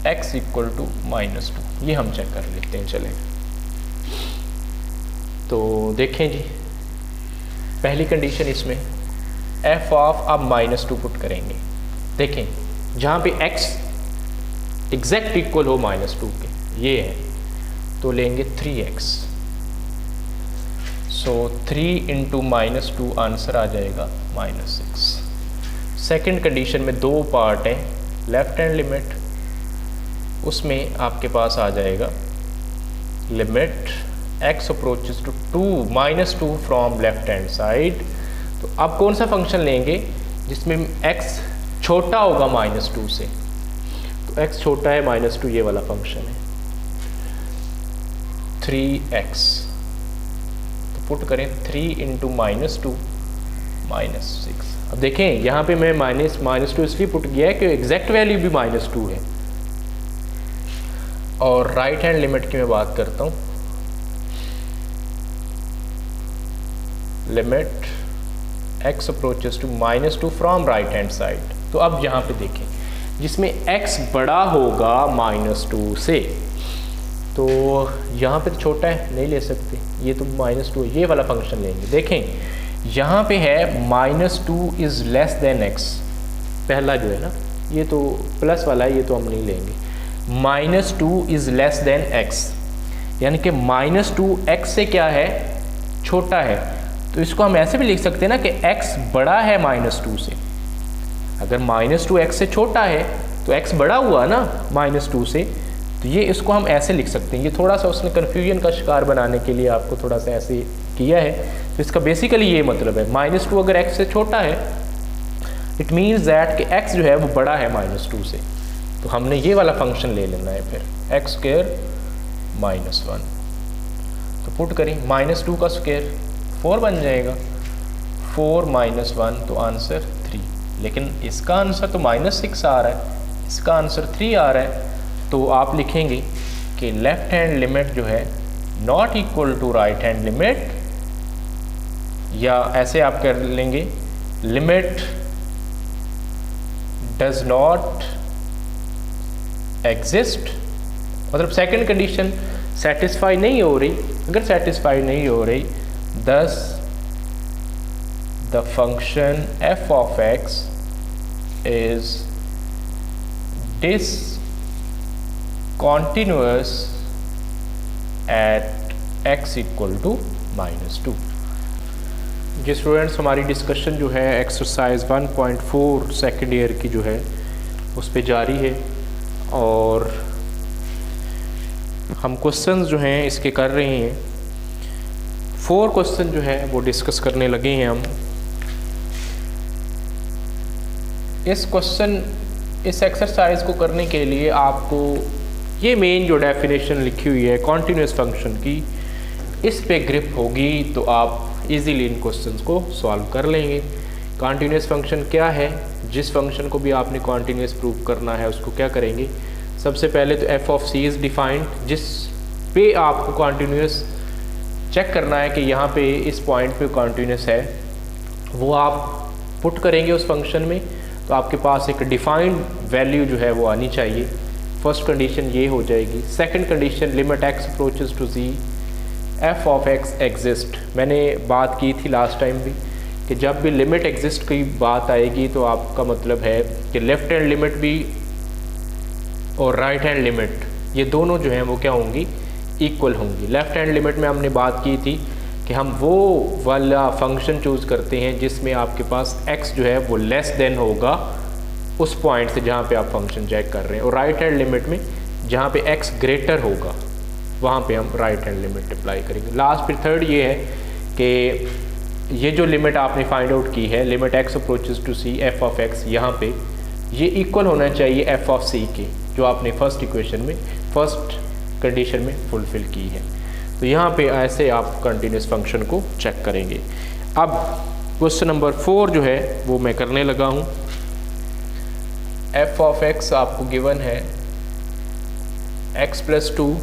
x इक्वल टू -2, ये हम चेक कर लेते हैं। चलें, तो देखें जी, पहली कंडीशन इसमें f ऑफ, अब -2 पुट करेंगे। देखें जहाँ पे x एग्जैक्ट इक्वल हो -2 के, ये है, तो लेंगे 3x। सो 3 इंटू -2 आंसर आ जाएगा -6। सेकेंड कंडीशन में 2 पार्ट हैं, लेफ्ट हैंड लिमिट, उसमें आपके पास आ जाएगा limit x approaches to 2 from left hand side. तो अब कौन सा फंक्शन लेंगे जिसमें x छोटा होगा -2 से। तो x छोटा है -2, ये वाला फंक्शन है 3x। तो पुट करें 3 इंटू -2 -6। अब देखें यहाँ पे मैं -2 इसलिए पुट किया है कि एग्जैक्ट वैल्यू भी -2 है। और राइट हैंड लिमिट की मैं बात करता हूँ, limit x approaches to -2 from right hand side. तो अब यहाँ पे देखें जिसमें x बड़ा होगा -2 से, तो यहाँ पे तो छोटा है, नहीं ले सकते, ये तो -2, ये वाला फंक्शन लेंगे। देखें यहाँ पे है -2 इज़ लेस देन x, पहला जो है ना, ये तो प्लस वाला है, ये तो हम नहीं लेंगे। -2 इज़ लेस देन x, यानी कि -2 x से क्या है, छोटा है। तो इसको हम ऐसे भी लिख सकते हैं ना कि x बड़ा है -2 से। अगर -2 x से छोटा है तो x बड़ा हुआ ना -2 से, तो ये इसको हम ऐसे लिख सकते हैं। ये थोड़ा सा उसने कन्फ्यूजन का शिकार बनाने के लिए आपको थोड़ा सा ऐसे किया है। तो इसका बेसिकली ये मतलब है, -2 अगर x से छोटा है, इट मीन्स दैट कि x जो है वो बड़ा है -2 से। तो हमने ये वाला फंक्शन ले लेना है फिर, x² -1। तो पुट करें, -2 का स्क्वायर 4 बन जाएगा, 4 - 1 तो आंसर 3। लेकिन इसका आंसर तो -6 आ रहा है, इसका आंसर 3 आ रहा है। तो आप लिखेंगे कि लेफ्ट हैंड लिमिट जो है not equal to right hand limit, या ऐसे आप कर लेंगे लिमिट डज नॉट एग्जिस्ट। मतलब सेकंड कंडीशन सेटिस्फाई नहीं हो रही। अगर सेटिस्फाई नहीं हो रही, thus the function f of x is discontinuous at x equal to -2। जी स्टूडेंट्स, हमारी डिस्कशन जो है एक्सरसाइज 1.4 सेकेंड ईयर की जो है उस पर जारी है, और हम क्वेश्चंस जो हैं इसके कर रहे हैं। 4 क्वेश्चन जो है वो डिस्कस करने लगे हैं हम। इस एक्सरसाइज को करने के लिए आपको ये मेन जो डेफिनेशन लिखी हुई है कॉन्टिन्यूस फंक्शन की, इस पे ग्रिप होगी तो आप इजीली इन क्वेश्चंस को सॉल्व कर लेंगे। कॉन्टिन्यूस फंक्शन क्या है? जिस फंक्शन को भी आपने कॉन्टिन्यूस प्रूव करना है उसको क्या करेंगे, सबसे पहले तो f of c is defined, जिस पे आपको कॉन्टिन्यूस चेक करना है कि यहाँ पे इस पॉइंट पे कॉन्टिन्यूस है, वो आप पुट करेंगे उस फंक्शन में, तो आपके पास एक डिफाइंड वैल्यू जो है वो आनी चाहिए। फर्स्ट कंडीशन ये हो जाएगी। Second condition, limit x approaches to z f of x exist. मैंने बात की थी लास्ट टाइम भी कि जब भी लिमिट एग्जिस्ट की बात आएगी तो आपका मतलब है कि लेफ्ट हैंड लिमिट भी और राइट हैंड लिमिट, ये दोनों जो हैं वो क्या होंगी, इक्वल होंगी। लेफ्ट हैंड लिमिट में हमने बात की थी कि हम वो वाला फंक्शन चूज़ करते हैं जिसमें आपके पास x जो है वो लेस देन होगा उस पॉइंट से जहाँ पे आप फंक्शन चेक कर रहे हैं, और राइट हैंड लिमिट में जहाँ पे x ग्रेटर होगा वहाँ पे हम राइट हैंड लिमिट अप्लाई करेंगे। लास्ट फिर थर्ड ये है कि ये जो लिमिट आपने फाइंड आउट की है, limit x approaches to c f of x, यहाँ पे ये इक्वल होना चाहिए f ऑफ c के, जो आपने फर्स्ट इक्वेशन में फर्स्ट कंडीशन में फुलफिल की है। तो यहाँ पे ऐसे आप कंटिन्यूस फंक्शन को चेक करेंगे। अब क्वेश्चन नंबर 4 जो है वो मैं करने लगा हूँ। f ऑफ x आपको गिवन है x + 2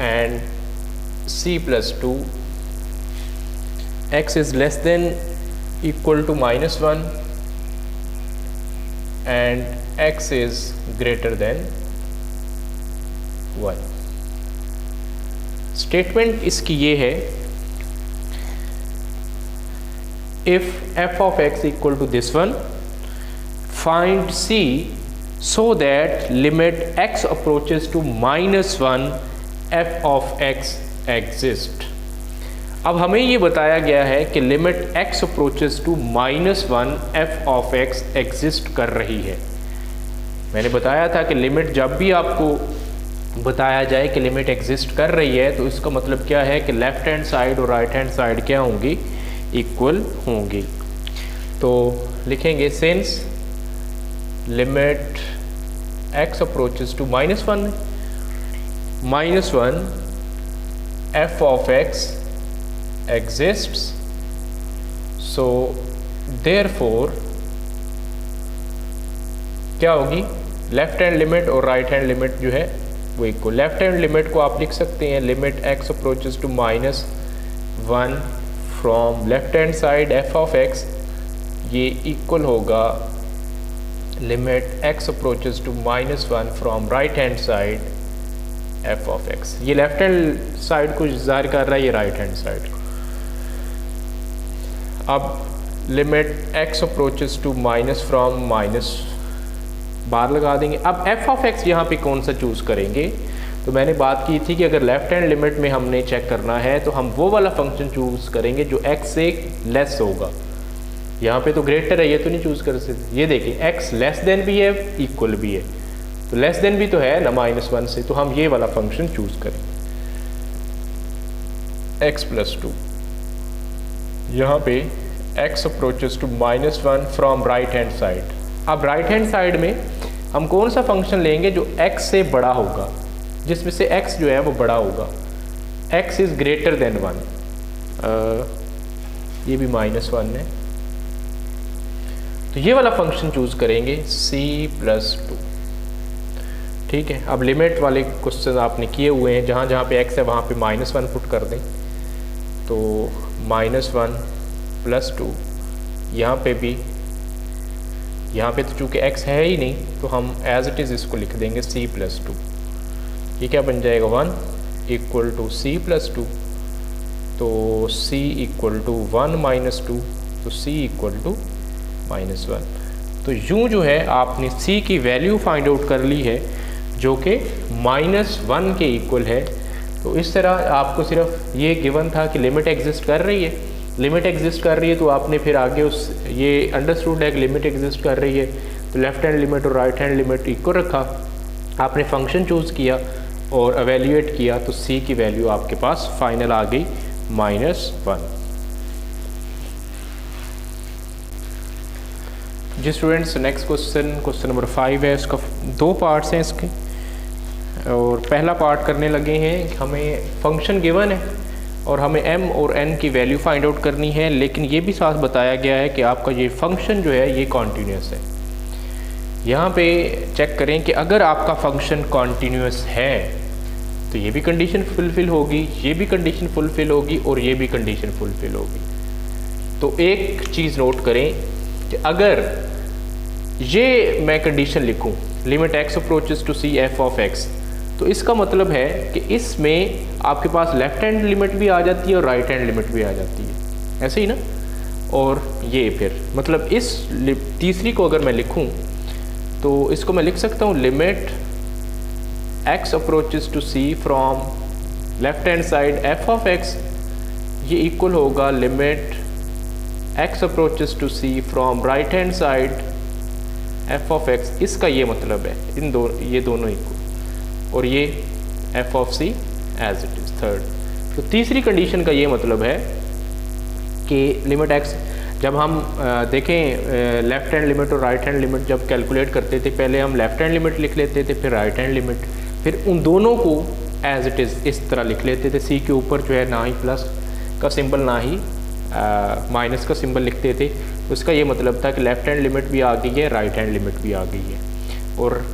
and c + 2, x is less than equal to -1 and x is greater than 1। Statement इसकी ये है, if f of x equal to this one, find c so that limit x approaches to -1 f of x exist। अब हमें ये बताया गया है कि limit x approaches to -1 f of x exist कर रही है। मैंने बताया था कि लिमिट जब भी आपको बताया जाए कि लिमिट एग्जिस्ट कर रही है तो इसका मतलब क्या है कि लेफ्ट हैंड साइड और राइट हैंड साइड क्या होंगी, इक्वल होंगी। तो लिखेंगे since limit x approaches to -1 f of x exists, so therefore क्या होगी, लेफ्ट हैंड लिमिट और राइट हैंड लिमिट जो है वो इक्वल। लेफ्ट हैंड लिमिट को आप लिख सकते हैं limit x approaches to -1 from left hand side f of x, ये इक्वल होगा limit x approaches to -1 from right hand side f of x। ये लेफ्ट हैंड साइड को जाहिर कर रहा है, ये राइट हैंड साइड को। अब limit x approaches to minus from minus bar लगा देंगे। अब एफ ऑफ एक्स यहाँ पे कौन सा चूज़ करेंगे, तो मैंने बात की थी कि अगर लेफ्ट हैंड लिमिट में हमने चेक करना है तो हम वो वाला फंक्शन चूज़ करेंगे जो x से लेस होगा। यहाँ पे तो ग्रेटर है, ये तो नहीं चूज़ कर सकते। ये देखिए x लेस देन भी है, इक्वल भी है, तो लेस देन भी तो है ना -1 से, तो हम ये वाला फंक्शन चूज़ करेंगे x + 2। यहाँ पे x approaches to -1 from right hand side. अब राइट हैंड साइड में हम कौन सा फंक्शन लेंगे जो x से बड़ा होगा, जिसमें से x जो है वो बड़ा होगा, x इज़ ग्रेटर देन 1। ये भी -1 है, तो ये वाला फंक्शन चूज़ करेंगे c + 2। ठीक है। अब लिमिट वाले क्वेश्चन आपने किए हुए हैं, जहाँ जहाँ पे x है वहाँ पे -1 पुट कर दें, तो -1 + 2। यहाँ पे भी, यहाँ पे तो चूँकि x है ही नहीं तो हम एज इट इज़ इसको लिख देंगे c + 2। ये क्या बन जाएगा 1 = c + 2, तो c = 1 - 2, तो c = -1। तो यूँ जो है आपने c की वैल्यू फाइंड आउट कर ली है जो कि -1 के इक्वल है। तो इस तरह आपको सिर्फ ये गिवन था कि लिमिट एग्जिस्ट कर रही है, लिमिट एग्जिस्ट कर रही है, तो आपने फिर आगे उस ये अंडरस्टूड है कि लिमिट एग्जिस्ट कर रही है, तो लेफ्ट हैंड लिमिट और राइट हैंड लिमिट इक्वल रखा, आपने फंक्शन चूज़ किया और एवेल्यूएट किया, तो c की वैल्यू आपके पास फाइनल आ गई -1। जी स्टूडेंट्स, नेक्स्ट क्वेश्चन नंबर 5 है। इसका 2 पार्ट्स हैं इसके, और पहला पार्ट करने लगे हैं, हमें फंक्शन गिवन है और हमें m और n की वैल्यू फाइंड आउट करनी है, लेकिन ये भी साथ बताया गया है कि आपका ये फंक्शन जो है ये कॉन्टीन्यूस है। यहाँ पे चेक करें कि अगर आपका फंक्शन कॉन्टीन्यूस है तो ये भी कंडीशन फुलफ़िल होगी, ये भी कंडीशन फुलफ़िल होगी और ये भी कंडीशन फुलफ़िल होगी। तो एक चीज़ नोट करें कि अगर ये मैं कंडीशन लिखूँ limit x approaches to c f of x, तो इसका मतलब है कि इसमें आपके पास लेफ्ट हैंड लिमिट भी आ जाती है और राइट हैंड लिमिट भी आ जाती है, ऐसे ही ना। और ये फिर मतलब इस तीसरी को अगर मैं लिखूं तो इसको मैं लिख सकता हूँ limit x approaches to c from left hand side f of x, ये इक्वल होगा limit x approaches to c from right hand side f of x। इसका ये मतलब है ये दोनों इक्वल, और ये f of c as it is third. तो तीसरी कंडीशन का ये मतलब है कि लिमिट x, जब हम देखें लेफ़्ट हैंड लिमिट और राइट हैंड लिमिट जब कैलकुलेट करते थे, पहले हम लेफ़्ट हैंड लिमिट लिख लेते थे, फिर राइट हैंड लिमिट, फिर उन दोनों को एज इट इज़ इस तरह लिख लेते थे। c के ऊपर जो है ना ही प्लस का सिंबल ना ही माइनस का सिंबल लिखते थे। तो इसका ये मतलब था कि लेफ़्ट हैंड लिमिट भी आ गई है, राइट हैंड लिमिट भी आ गई है, और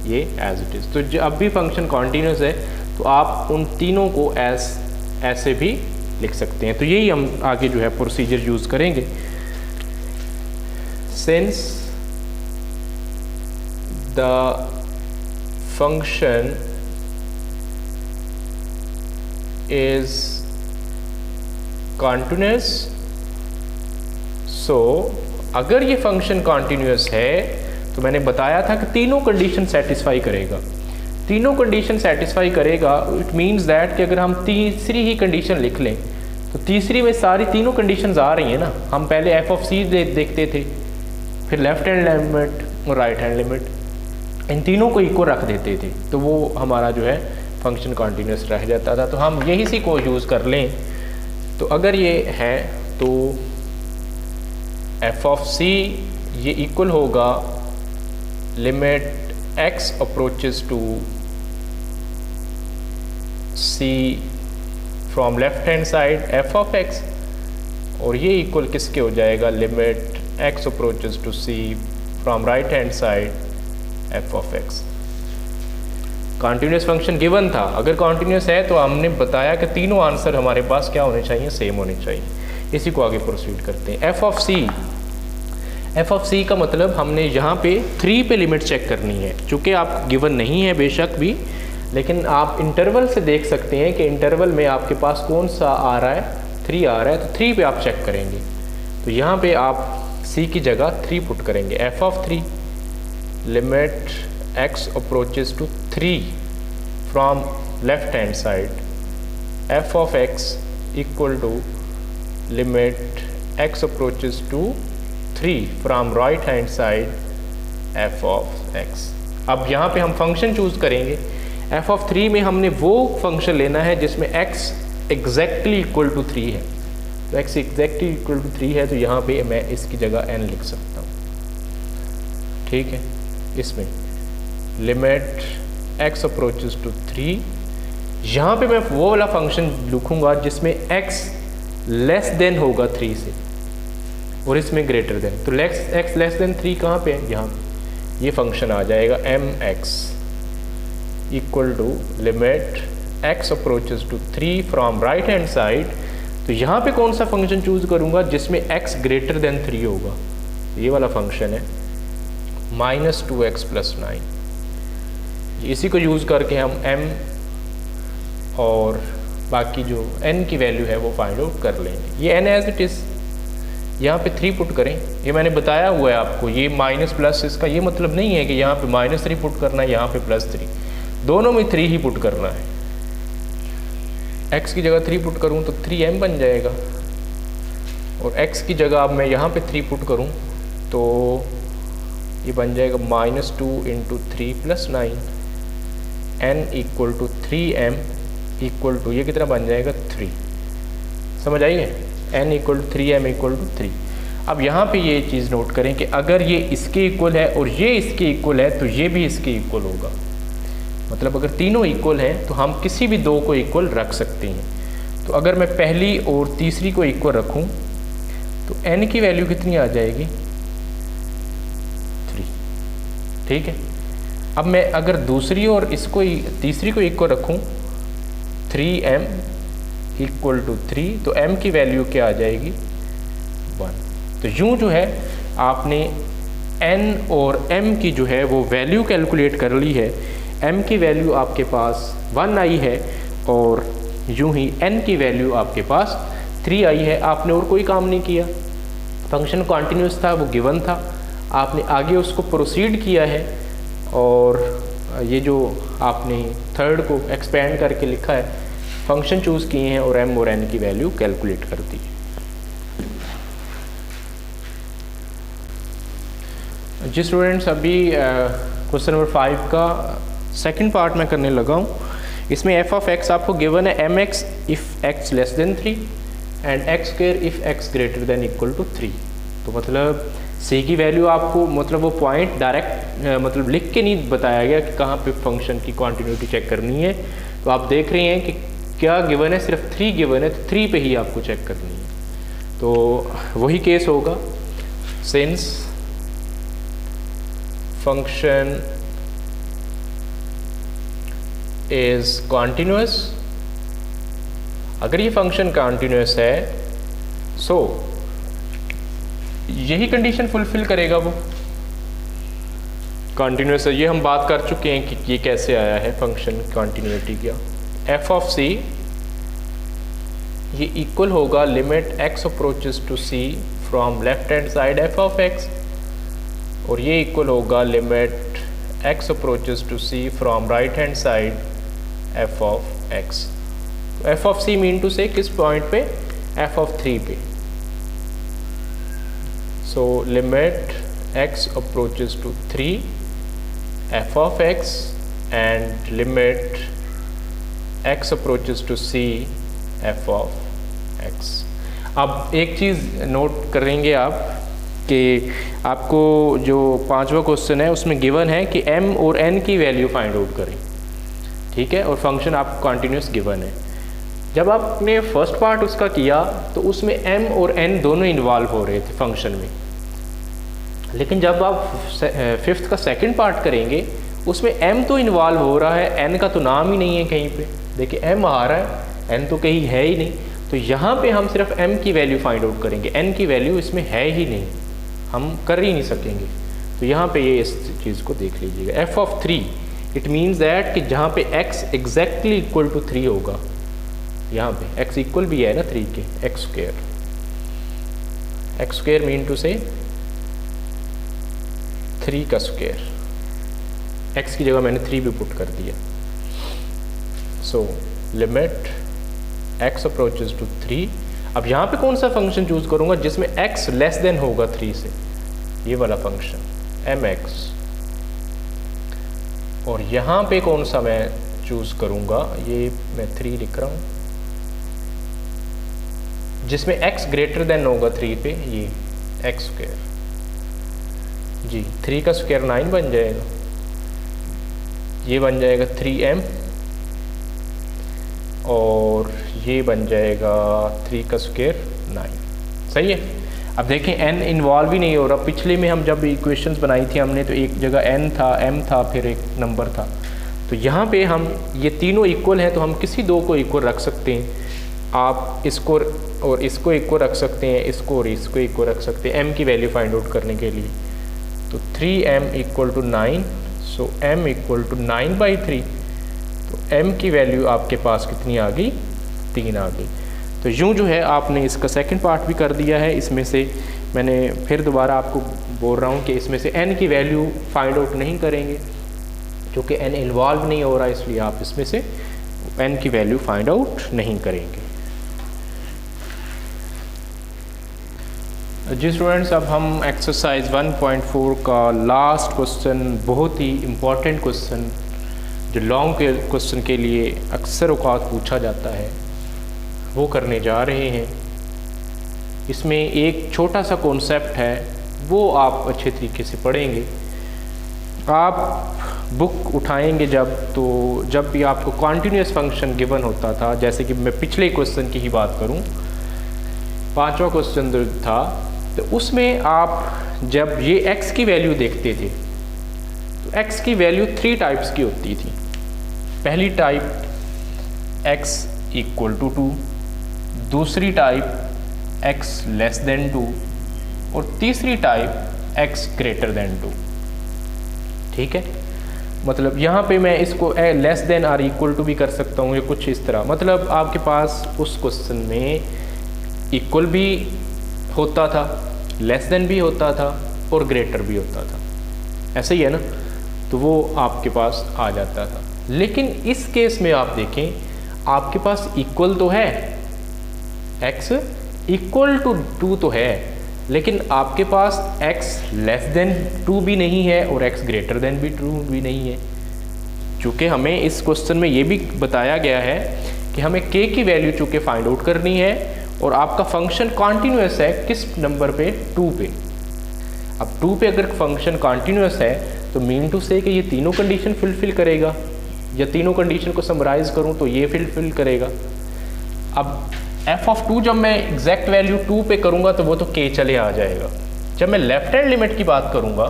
ये एज इट इज़। तो जब भी फंक्शन कॉन्टीन्यूस है तो आप उन तीनों को ऐसे भी लिख सकते हैं। तो यही हम आगे जो है प्रोसीजर यूज़ करेंगे। Since the function is continuous, so अगर ये फंक्शन कॉन्टिन्यूस है तो मैंने बताया था कि तीनों कंडीशन सेटिस्फाई करेगा। तीनों कंडीशन सेटिस्फाई करेगा, इट मीन्स दैट कि अगर हम तीसरी ही कंडीशन लिख लें तो तीसरी में सारी तीनों कंडीशंस आ रही हैं ना। हम पहले f ऑफ c देखते थे, फिर लेफ्ट हैंड लिमिट और राइट हैंड लिमिट, इन तीनों को इक्वल रख देते थे, तो वो हमारा जो है फंक्शन कॉन्टीन्यूस रह जाता था। तो हम यही सी को यूज़ कर लें। तो अगर ये है तो f ऑफ c ये इक्वल होगा limit x approaches to c from left hand side f of x, और ये इक्वल किसके हो जाएगा limit x approaches to c from right hand side f of x। Continuous function given था, अगर continuous है तो हमने बताया कि तीनों आंसर हमारे पास क्या होने चाहिए, सेम होने चाहिए। इसी को आगे प्रोसीड करते हैं। f ऑफ c का मतलब हमने यहाँ पे 3 पे लिमिट चेक करनी है, चूँकि आप गिवन नहीं है बेशक भी, लेकिन आप इंटरवल से देख सकते हैं कि इंटरवल में आपके पास कौन सा आ रहा है, 3 आ रहा है, तो 3 पे आप चेक करेंगे। तो यहाँ पे आप c की जगह 3 पुट करेंगे। f of 3 limit x approaches to 3 from left hand side, f of x equal to limit x approaches to 3 from right hand side, f of x। अब यहाँ पे हम फंक्शन चूज करेंगे। f ऑफ 3 में हमने वो function लेना है जिसमें x एग्जैक्टली इक्वल टू 3 है। तो x एग्जैक्टली इक्वल टू 3 है, तो यहाँ पे मैं इसकी जगह n लिख सकता हूँ। ठीक है, इसमें लिमिट x अप्रोचेस टू 3, यहाँ पे मैं वो वाला फंक्शन लिखूंगा जिसमें x लेस देन होगा 3 से और इसमें ग्रेटर देन। तो x लेस देन 3 कहाँ पे है? यहाँ पे ये फंक्शन आ जाएगा mx equal to limit x approaches to 3 from right hand side. तो यहाँ पे कौन सा फंक्शन चूज करूँगा जिसमें x ग्रेटर देन 3 होगा? ये वाला फंक्शन है -2x + 9। इसी को यूज़ करके हम m और बाकी जो n की वैल्यू है वो फाइंड आउट कर लेंगे। ये n एज इट इज़, यहाँ पे 3 पुट करें। ये मैंने बताया हुआ है आपको, ये माइनस प्लस, इसका ये मतलब नहीं है कि यहाँ पे -3 पुट करना है, यहाँ पे +3, दोनों में 3 ही पुट करना है। x की जगह 3 पुट करूँ तो 3m बन जाएगा, और x की जगह अब मैं यहाँ पे 3 पुट करूँ तो ये बन जाएगा -2 × 3 + 9, n equal to 3m equal to ये कितना बन जाएगा 3। समझ आई है? n equal to 3m equal to 3। अब यहाँ पे ये चीज़ नोट करें कि अगर ये इसके इक्वल है और ये इसके इक्वल है तो ये भी इसके इक्वल होगा। मतलब अगर तीनों इक्वल हैं तो हम किसी भी दो को इक्वल रख सकते हैं। तो अगर मैं पहली और तीसरी को इक्वल रखूं तो n की वैल्यू कितनी आ जाएगी? 3। ठीक है, अब मैं अगर दूसरी और इसको तीसरी को इक्वल रखूं 3m इक्वल टू 3, तो m की वैल्यू क्या आ जाएगी? 1। तो यूँ जो है आपने n और m की जो है वो वैल्यू कैलकुलेट कर ली है। m की वैल्यू आपके पास 1 आई है और यूं ही n की वैल्यू आपके पास 3 आई है। आपने और कोई काम नहीं किया, फंक्शन कॉन्टिन्यूस था, वो गिवन था, आपने आगे उसको प्रोसीड किया है और ये जो आपने थर्ड को एक्सपेंड करके लिखा है, फंक्शन चूज़ किए हैं और m और n की वैल्यू कैलकुलेट कर दी। जी स्टूडेंट्स, अभी क्वेश्चन नंबर 5 का सेकंड पार्ट में करने लगा हूँ। इसमें f ऑफ x आपको गिवन है mx if x less than 3 and x² if x greater than equal to 3। तो मतलब c की वैल्यू आपको मतलब वो पॉइंट डायरेक्ट मतलब लिख के नहीं बताया गया कि कहाँ पे फंक्शन की कॉन्टिन्यूटी चेक करनी है। तो आप देख रहे हैं कि क्या गिवन है, सिर्फ 3 गिवन है, तो 3 पे ही आपको चेक करनी है। तो वही केस होगा, सिंस फंक्शन इज कॉन्टिन्यूस, अगर ये फंक्शन कॉन्टिन्यूस है सो यही कंडीशन फुलफिल करेगा, वो कॉन्टिन्यूस है। ये हम बात कर चुके हैं कि ये कैसे आया है फंक्शन कॉन्टिन्यूटी का। f ऑफ c ये इक्वल होगा limit x approaches to c from left hand side f of x, और ये इक्वल होगा limit x approaches to c from right hand side f of x। तो f of c mean to से किस point पे? f of 3 पे। So limit x approaches to 3 f of x and limit x approaches to c f of x। अब एक चीज़ note करेंगे आप कि आपको जो 5वां क्वेश्चन है उसमें गिवन है कि m और n की वैल्यू फाइंड आउट करें, ठीक है, और फंक्शन आपको कॉन्टिन्यूस गिवन है। जब आपने फर्स्ट पार्ट उसका किया तो उसमें m और n दोनों इन्वॉल्व हो रहे थे फंक्शन में, लेकिन जब आप 5th का सेकंड पार्ट करेंगे उसमें m तो इन्वॉल्व हो रहा है, n का तो नाम ही नहीं है कहीं पे। देखिए m आ रहा है, n तो कहीं है ही नहीं, तो यहाँ पे हम सिर्फ m की वैल्यू फाइंड आउट करेंगे, n की वैल्यू इसमें है ही नहीं, हम कर ही नहीं सकेंगे। तो यहाँ पे ये इस चीज़ को देख लीजिएगा, f of 3 it means that कि जहाँ पे x एग्जैक्टली इक्वल टू 3 होगा, यहाँ पे x इक्वल भी है ना 3 के, x² x square mean to से 3 का स्क्वायर, एक्स की जगह मैंने 3 भी पुट कर दिया। So limit x approaches to 3। अब यहाँ पे कौन सा फंक्शन चूज करूँगा जिसमें एक्स लेस देन होगा 3 से, ये वाला फंक्शन mx। और यहाँ पे कौन सा मैं चूज करूँगा, ये मैं 3 लिख रहा हूँ, जिसमें x ग्रेटर देन होगा 3 पे, ये एक्स स्क्वायर जी। 3 का स्क्वायर 9 बन जाएगा, ये बन जाएगा 3m, और ये बन जाएगा 3 का स्क्वायर 9। सही है। अब देखें n इन्वॉल्व ही नहीं हो रहा। पिछले में हम जब इक्वेशंस बनाई थी हमने, तो एक जगह n था, m था, फिर एक नंबर था। तो यहाँ पे हम ये तीनों इक्वल हैं, तो हम किसी दो को इक्वल रख सकते हैं। आप इसको और इसको इक्वल रख सकते हैं, इसको और इसको इक्वल रख सकते हैं m की वैल्यू फाइंड आउट करने के लिए। तो 3m equal to 9, so m equal to 9/3। तो m की वैल्यू आपके पास कितनी आ गई, 3 आ गई। तो यूँ जो है आपने इसका सेकंड पार्ट भी कर दिया है। इसमें से मैंने फिर दोबारा आपको बोल रहा हूँ कि इसमें से n की वैल्यू फाइंड आउट नहीं करेंगे, क्योंकि n इन्वॉल्व नहीं हो रहा, इसलिए आप इसमें से n की वैल्यू फाइंड आउट नहीं करेंगे। जी स्टूडेंट्स, अब हम एक्सरसाइज 1.4 का लास्ट क्वेश्चन, बहुत ही इम्पॉर्टेंट क्वेश्चन जो लॉन्ग के क्वेश्चन के लिए अक्सर औकात पूछा जाता है, वो करने जा रहे हैं। इसमें एक छोटा सा कॉन्सेप्ट है, वो आप अच्छे तरीके से पढ़ेंगे। आप बुक उठाएंगे तो जब भी आपको कॉन्टीन्यूअस फंक्शन गिवन होता था, जैसे कि मैं पिछले क्वेश्चन की ही बात करूं, 5वां क्वेश्चन जो था, तो उसमें आप जब ये x की वैल्यू देखते थे, तो x की वैल्यू 3 टाइप्स की होती थी। पहली टाइप x इक्वल टू 2, दूसरी टाइप x लेस देन 2, और तीसरी टाइप x ग्रेटर देन 2। ठीक है, मतलब यहाँ पे मैं इसको लेस देन और इक्वल टू भी कर सकता हूँ, या कुछ इस तरह। मतलब आपके पास उस क्वेश्चन में इक्वल भी होता था, लेस देन भी होता था, और ग्रेटर भी होता था। ऐसे ही है ना, तो वो आपके पास आ जाता था। लेकिन इस केस में आप देखें, आपके पास इक्वल तो है, x इक्वल टू 2 तो है, लेकिन आपके पास x लेस देन 2 भी नहीं है और x ग्रेटर देन भी 2 भी नहीं है। चूँकि हमें इस क्वेश्चन में ये भी बताया गया है कि हमें k की वैल्यू चूँकि फाइंड आउट करनी है, और आपका फंक्शन कॉन्टीन्यूअस है किस नंबर पे, 2 पे। अब 2 पे अगर फंक्शन कॉन्टीन्यूअस है, तो मीन टू से कि ये तीनों कंडीशन फुलफिल करेगा, या तीनों कंडीशन को समराइज करूं तो ये फुलफिल करेगा। अब f(2) जब मैं एग्जैक्ट वैल्यू 2 पे करूंगा तो वो तो k चले आ जाएगा। जब मैं लेफ्ट हैंड लिमिट की बात करूंगा,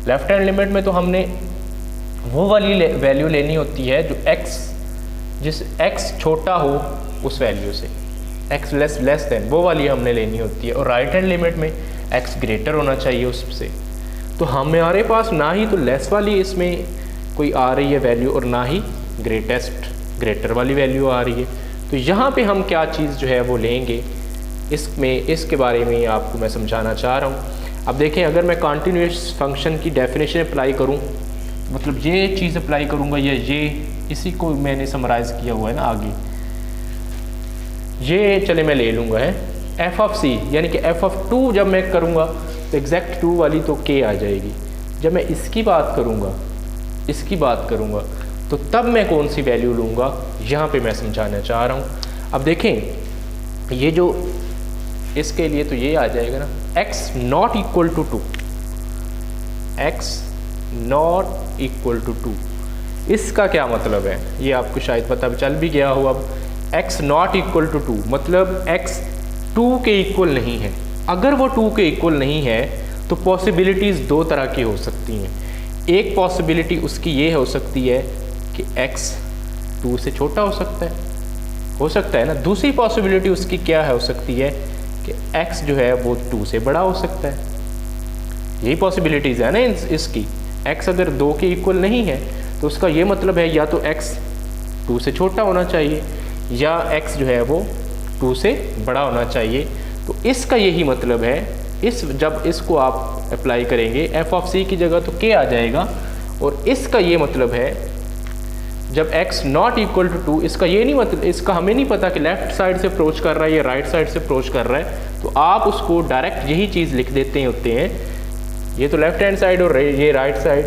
लेफ्ट हैंड लिमिट में तो हमने वो वाली वैल्यू लेनी होती है जो जिस x छोटा हो उस वैल्यू से, x लेस देन, वो वाली हमने लेनी होती है। और राइट हैंड लिमिट में x ग्रेटर होना चाहिए उससे। तो हमारे पास ना ही तो लेस वाली इसमें कोई आ रही है वैल्यू, और ना ही ग्रेटर वाली वैल्यू आ रही है। तो यहाँ पे हम क्या चीज़ जो है वो लेंगे, इसके बारे में आपको मैं समझाना चाह रहा हूँ। अब देखें, अगर मैं कॉन्टीन्यूअस फंक्शन की डेफिनेशन अप्लाई करूँ, मतलब ये चीज़ अप्लाई करूँगा, या ये इसी को मैंने समराइज़ किया हुआ है ना आगे, ये चले मैं ले लूँगा है f(c), यानी कि f(2) जब मैं करूँगा तो एग्जैक्ट 2 वाली तो k आ जाएगी। जब मैं इसकी बात करूँगा तो तब मैं कौन सी वैल्यू लूँगा, यहाँ पे मैं समझाना चाह रहा हूँ। अब देखें, ये जो इसके लिए तो ये आ जाएगा ना, x not equal to 2, x not equal to 2। इसका क्या मतलब है, ये आपको शायद पता चल भी गया हो। अब x नॉट इक्वल टू 2 मतलब x 2 के इक्वल नहीं है। अगर वो 2 के इक्वल नहीं है तो पॉसिबिलिटीज़ 2 तरह की हो सकती हैं। एक पॉसिबिलिटी उसकी ये हो सकती है कि x 2 से छोटा हो सकता है ना। दूसरी पॉसिबिलिटी उसकी क्या हो सकती है कि x जो है वो 2 से बड़ा हो सकता है। यही पॉसिबिलिटीज़ है ना इसकी। x अगर 2 के इक्वल नहीं है तो उसका ये मतलब है या तो x 2 से छोटा होना चाहिए, या x जो है वो 2 से बड़ा होना चाहिए। तो इसका यही मतलब है जब इसको आप अप्लाई करेंगे एफ ऑफ सी की जगह तो के आ जाएगा, और इसका ये मतलब है जब x नॉट इक्वल टू 2, इसका ये नहीं मतलब, इसका हमें नहीं पता कि लेफ्ट साइड से अप्रोच कर रहा है या राइट साइड से अप्रोच कर रहा है, तो आप उसको डायरेक्ट यही चीज़ लिख देते होते हैं, ये तो लेफ्ट हैंड साइड और ये राइट साइड,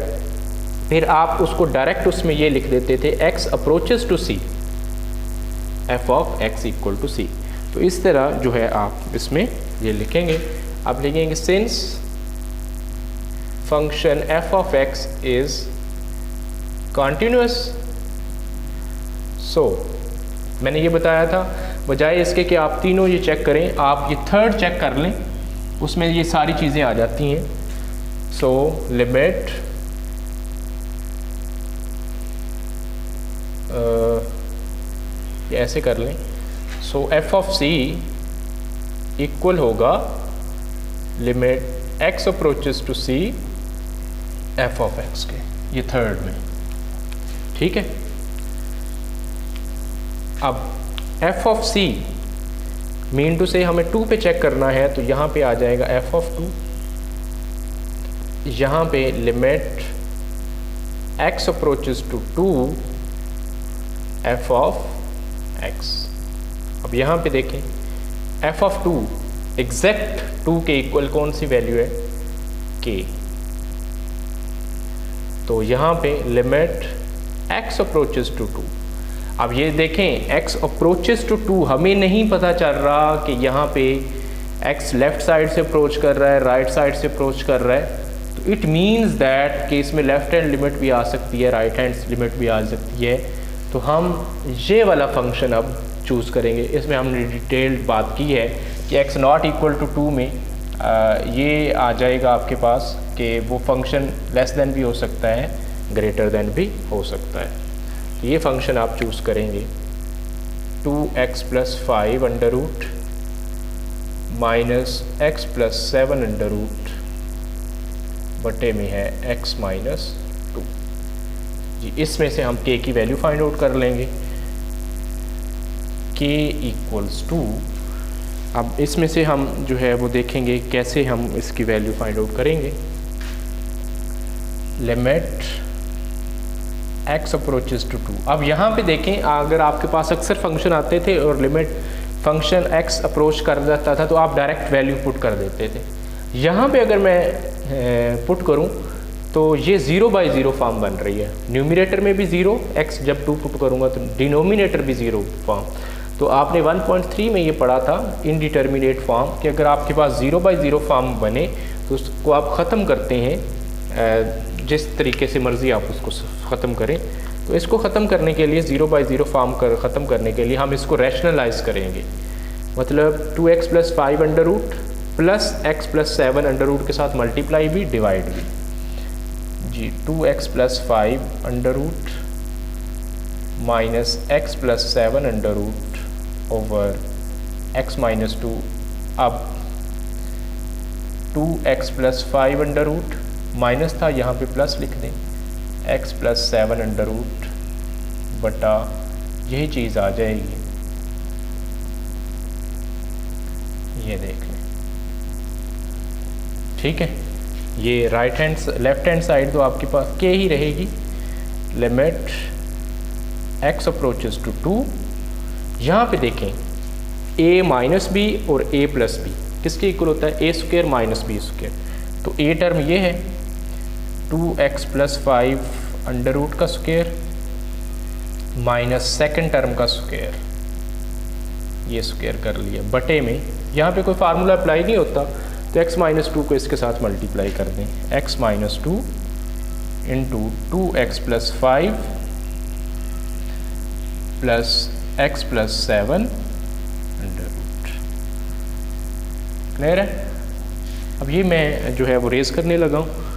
फिर आप उसको डायरेक्ट उसमें ये लिख देते थे x approaches to c, f of x equal to c। तो इस तरह जो है आप इसमें ये लिखेंगे, आप लिखेंगे since function f of x is continuous, मैंने ये बताया था बजाय इसके कि आप तीनों ये चेक करें, आप ये थर्ड चेक कर लें, उसमें ये सारी चीज़ें आ जाती हैं। सो लिमिट ये ऐसे कर लें, so f of c equal होगा limit x approaches to c f of x के, ये थर्ड में, ठीक है। अब f of c mean to से हमें 2 पे चेक करना है, तो यहाँ पे आ जाएगा f ऑफ 2, यहाँ पे limit x approaches to 2 f of x। अब यहाँ पे देखें f ऑफ 2 एग्जैक्ट 2 के इक्वल कौन सी वैल्यू है, k, तो यहाँ पे लिमिट x अप्रोचेस टू 2। अब ये देखें x अप्रोचेस टू 2, हमें नहीं पता चल रहा कि यहाँ पे x लेफ्ट साइड से अप्रोच कर रहा है, राइट साइड से अप्रोच कर रहा है, तो इट मीन्स दैट कि इसमें लेफ्ट हैंड लिमिट भी आ सकती है, राइट हैंड लिमिट भी आ सकती है। तो हम ये वाला फंक्शन अब चूज़ करेंगे, इसमें हमने डिटेल्ड बात की है कि x नॉट इक्वल टू 2 में ये आ जाएगा आपके पास कि वो फंक्शन लेस देन भी हो सकता है, ग्रेटर देन भी हो सकता है। ये फंक्शन आप चूज़ करेंगे 2x plus 5 under root minus x plus 7 under root बटे में है x माइनस 2 जी। इसमें से हम k की वैल्यू फाइंड आउट कर लेंगे, k इक्वल्स टू, अब इसमें से हम जो है वो देखेंगे कैसे हम इसकी वैल्यू फाइंड आउट करेंगे। Limit x approaches to 2। अब यहाँ पे देखें, अगर आपके पास अक्सर फंक्शन आते थे और लिमिट फंक्शन x अप्रोच कर जाता था तो आप डायरेक्ट वैल्यू पुट कर देते थे। यहाँ पे अगर मैं पुट करूँ तो ये 0/0 फॉर्म बन रही है, न्यूमरेटर में भी 0, x जब 2 पुट करूँगा तो डिनोमिनेटर भी 0 फॉर्म। तो आपने 1.3 में ये पढ़ा था इनडिटर्मिनेट फॉर्म कि अगर आपके पास 0/0 फॉर्म बने तो उसको आप ख़त्म करते हैं, जिस तरीके से मर्ज़ी आप उसको ख़त्म करें। तो इसको ख़त्म करने के लिए 0/0 फॉर्म ख़त्म करने के लिए हम इसको रैशनलाइज करेंगे, मतलब 2x plus 5 under root plus x plus 7 under root के साथ मल्टीप्लाई भी डिवाइड भी जी। 2x plus 5 under root minus x plus 7 under root over x minus 2। अब 2x plus 5 under root minus था, यहाँ पे प्लस लिख दें, x प्लस 7 अंडर रूट बटा यही चीज़ आ जाएगी, ये देख लें, ठीक है। ये right hand left hand side तो आपके पास के ही रहेगी। लिमिट x अप्रोचेस टू 2, यहाँ पे देखें a माइनस बी और a प्लस बी किसके इक्वल होता है, a square minus b square. तो a टर्म ये है 2x प्लस 5 अंडर रूट का स्क्वायर माइनस सेकेंड टर्म का स्क्वायर, ये स्क्वायर कर लिया बटे में, यहाँ पे कोई फार्मूला अप्लाई नहीं होता तो x माइनस 2 को इसके साथ मल्टीप्लाई कर दें, x minus 2 into 2x plus 5 plus x plus 7 under root. Clear है। अब ये मैं जो है वो रेज करने लगा हूँ।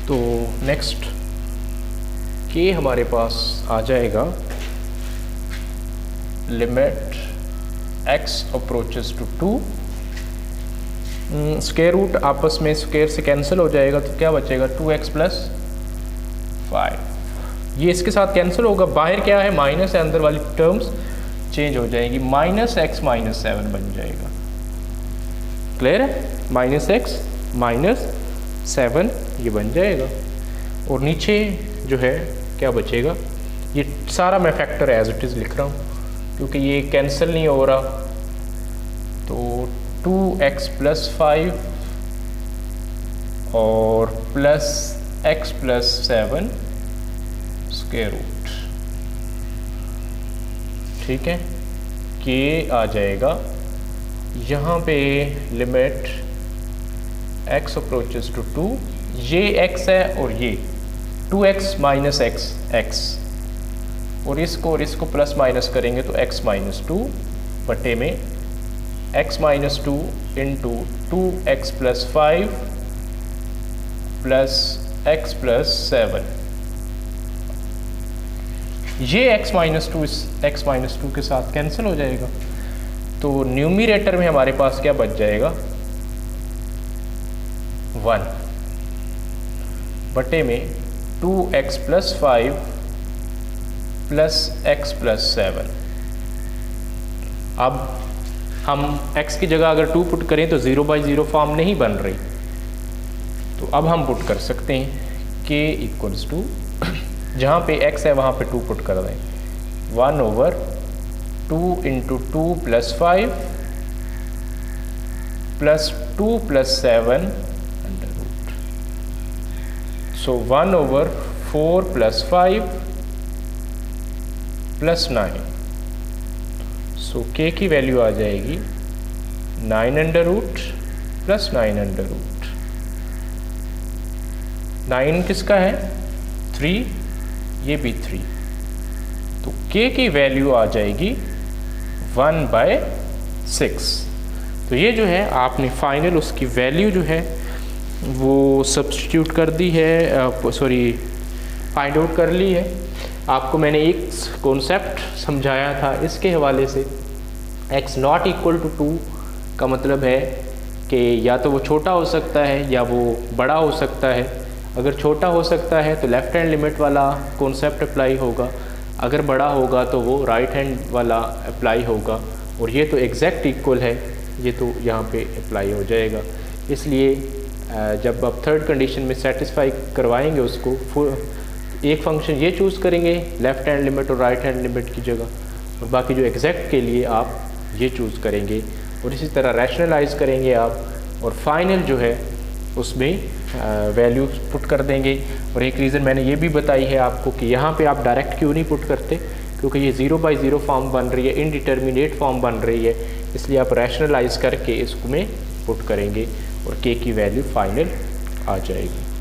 तो नेक्स्ट के हमारे पास आ जाएगा limit x approaches to 2, square root आपस में स्क्वायर से कैंसिल हो जाएगा तो क्या बचेगा 2x प्लस 5, ये इसके साथ कैंसिल होगा, बाहर क्या है माइनस है, अंदर वाली टर्म्स चेंज हो जाएगी, माइनस एक्स माइनस 7 बन जाएगा। क्लियर है? माइनस एक्स माइनस 7 ये बन जाएगा। और नीचे जो है क्या बचेगा, ये सारा मैं फैक्टर एज इट इज़ लिख रहा हूँ क्योंकि ये कैंसिल नहीं हो रहा। तो 2x + 5 और प्लस x + 7 स्क्वायर रूट, ठीक है, के आ जाएगा यहाँ पे लिमिट x अप्रोचेस टू 2, ये x है और ये 2x माइनस x, और इसको प्लस माइनस करेंगे तो x - 2 बटे में x - 2 into 2x + 5 plus x + 7, ये x - 2 इस x - 2 के साथ कैंसिल हो जाएगा। तो न्यूमरेटर में हमारे पास क्या बच जाएगा, 1 बटे में 2x + 5 प्लस x + 7। अब हम x की जगह अगर 2 पुट करें तो 0/0 फॉर्म नहीं बन रही, तो अब हम पुट कर सकते हैं k = जहाँ पे x है वहाँ पे 2 पुट कर दें, 1/2 × 2 + 5 प्लस 2 + 7 √, सो 1/4 + 5 + 9, सो k की वैल्यू आ जाएगी 9√, प्लस 9√। 9 किसका है, 3, ये भी 3, तो k की वैल्यू आ जाएगी 1/6। तो ये जो है आपने फाइनल उसकी वैल्यू जो है वो सब्स्टिट्यूट कर दी है, फाइंड आउट कर ली है। आपको मैंने एक कॉन्सेप्ट समझाया था इसके हवाले से, x ≠ = 2 का मतलब है कि या तो वो छोटा हो सकता है या वो बड़ा हो सकता है। अगर छोटा हो सकता है तो लेफ़्ट हैंड लिमिट वाला कॉन्सेप्ट अप्लाई होगा, अगर बड़ा होगा तो वो राइट हैंड वाला अप्लाई होगा, और ये तो एग्जैक्ट इक्वल है, ये तो यहाँ पे अप्लाई हो जाएगा। इसलिए जब आप थर्ड कंडीशन में सेटिस्फाई करवाएंगे उसको, एक फंक्शन ये चूज़ करेंगे लेफ़्ट हैंड लिमिट और राइट हैंड लिमिट की जगह, और बाकी जो एग्जैक्ट के लिए आप ये चूज़ करेंगे, और इसी तरह रैशनलाइज करेंगे आप, और फाइनल जो है उसमें वैल्यू पुट कर देंगे। और एक रीज़न मैंने ये भी बताई है आपको कि यहाँ पे आप डायरेक्ट क्यों नहीं पुट करते, क्योंकि ये 0/0 फॉर्म बन रही है, इनडिटर्मिनेट फॉर्म बन रही है, इसलिए आप रैशनलाइज करके इसको में पुट करेंगे और k की वैल्यू फाइनल आ जाएगी।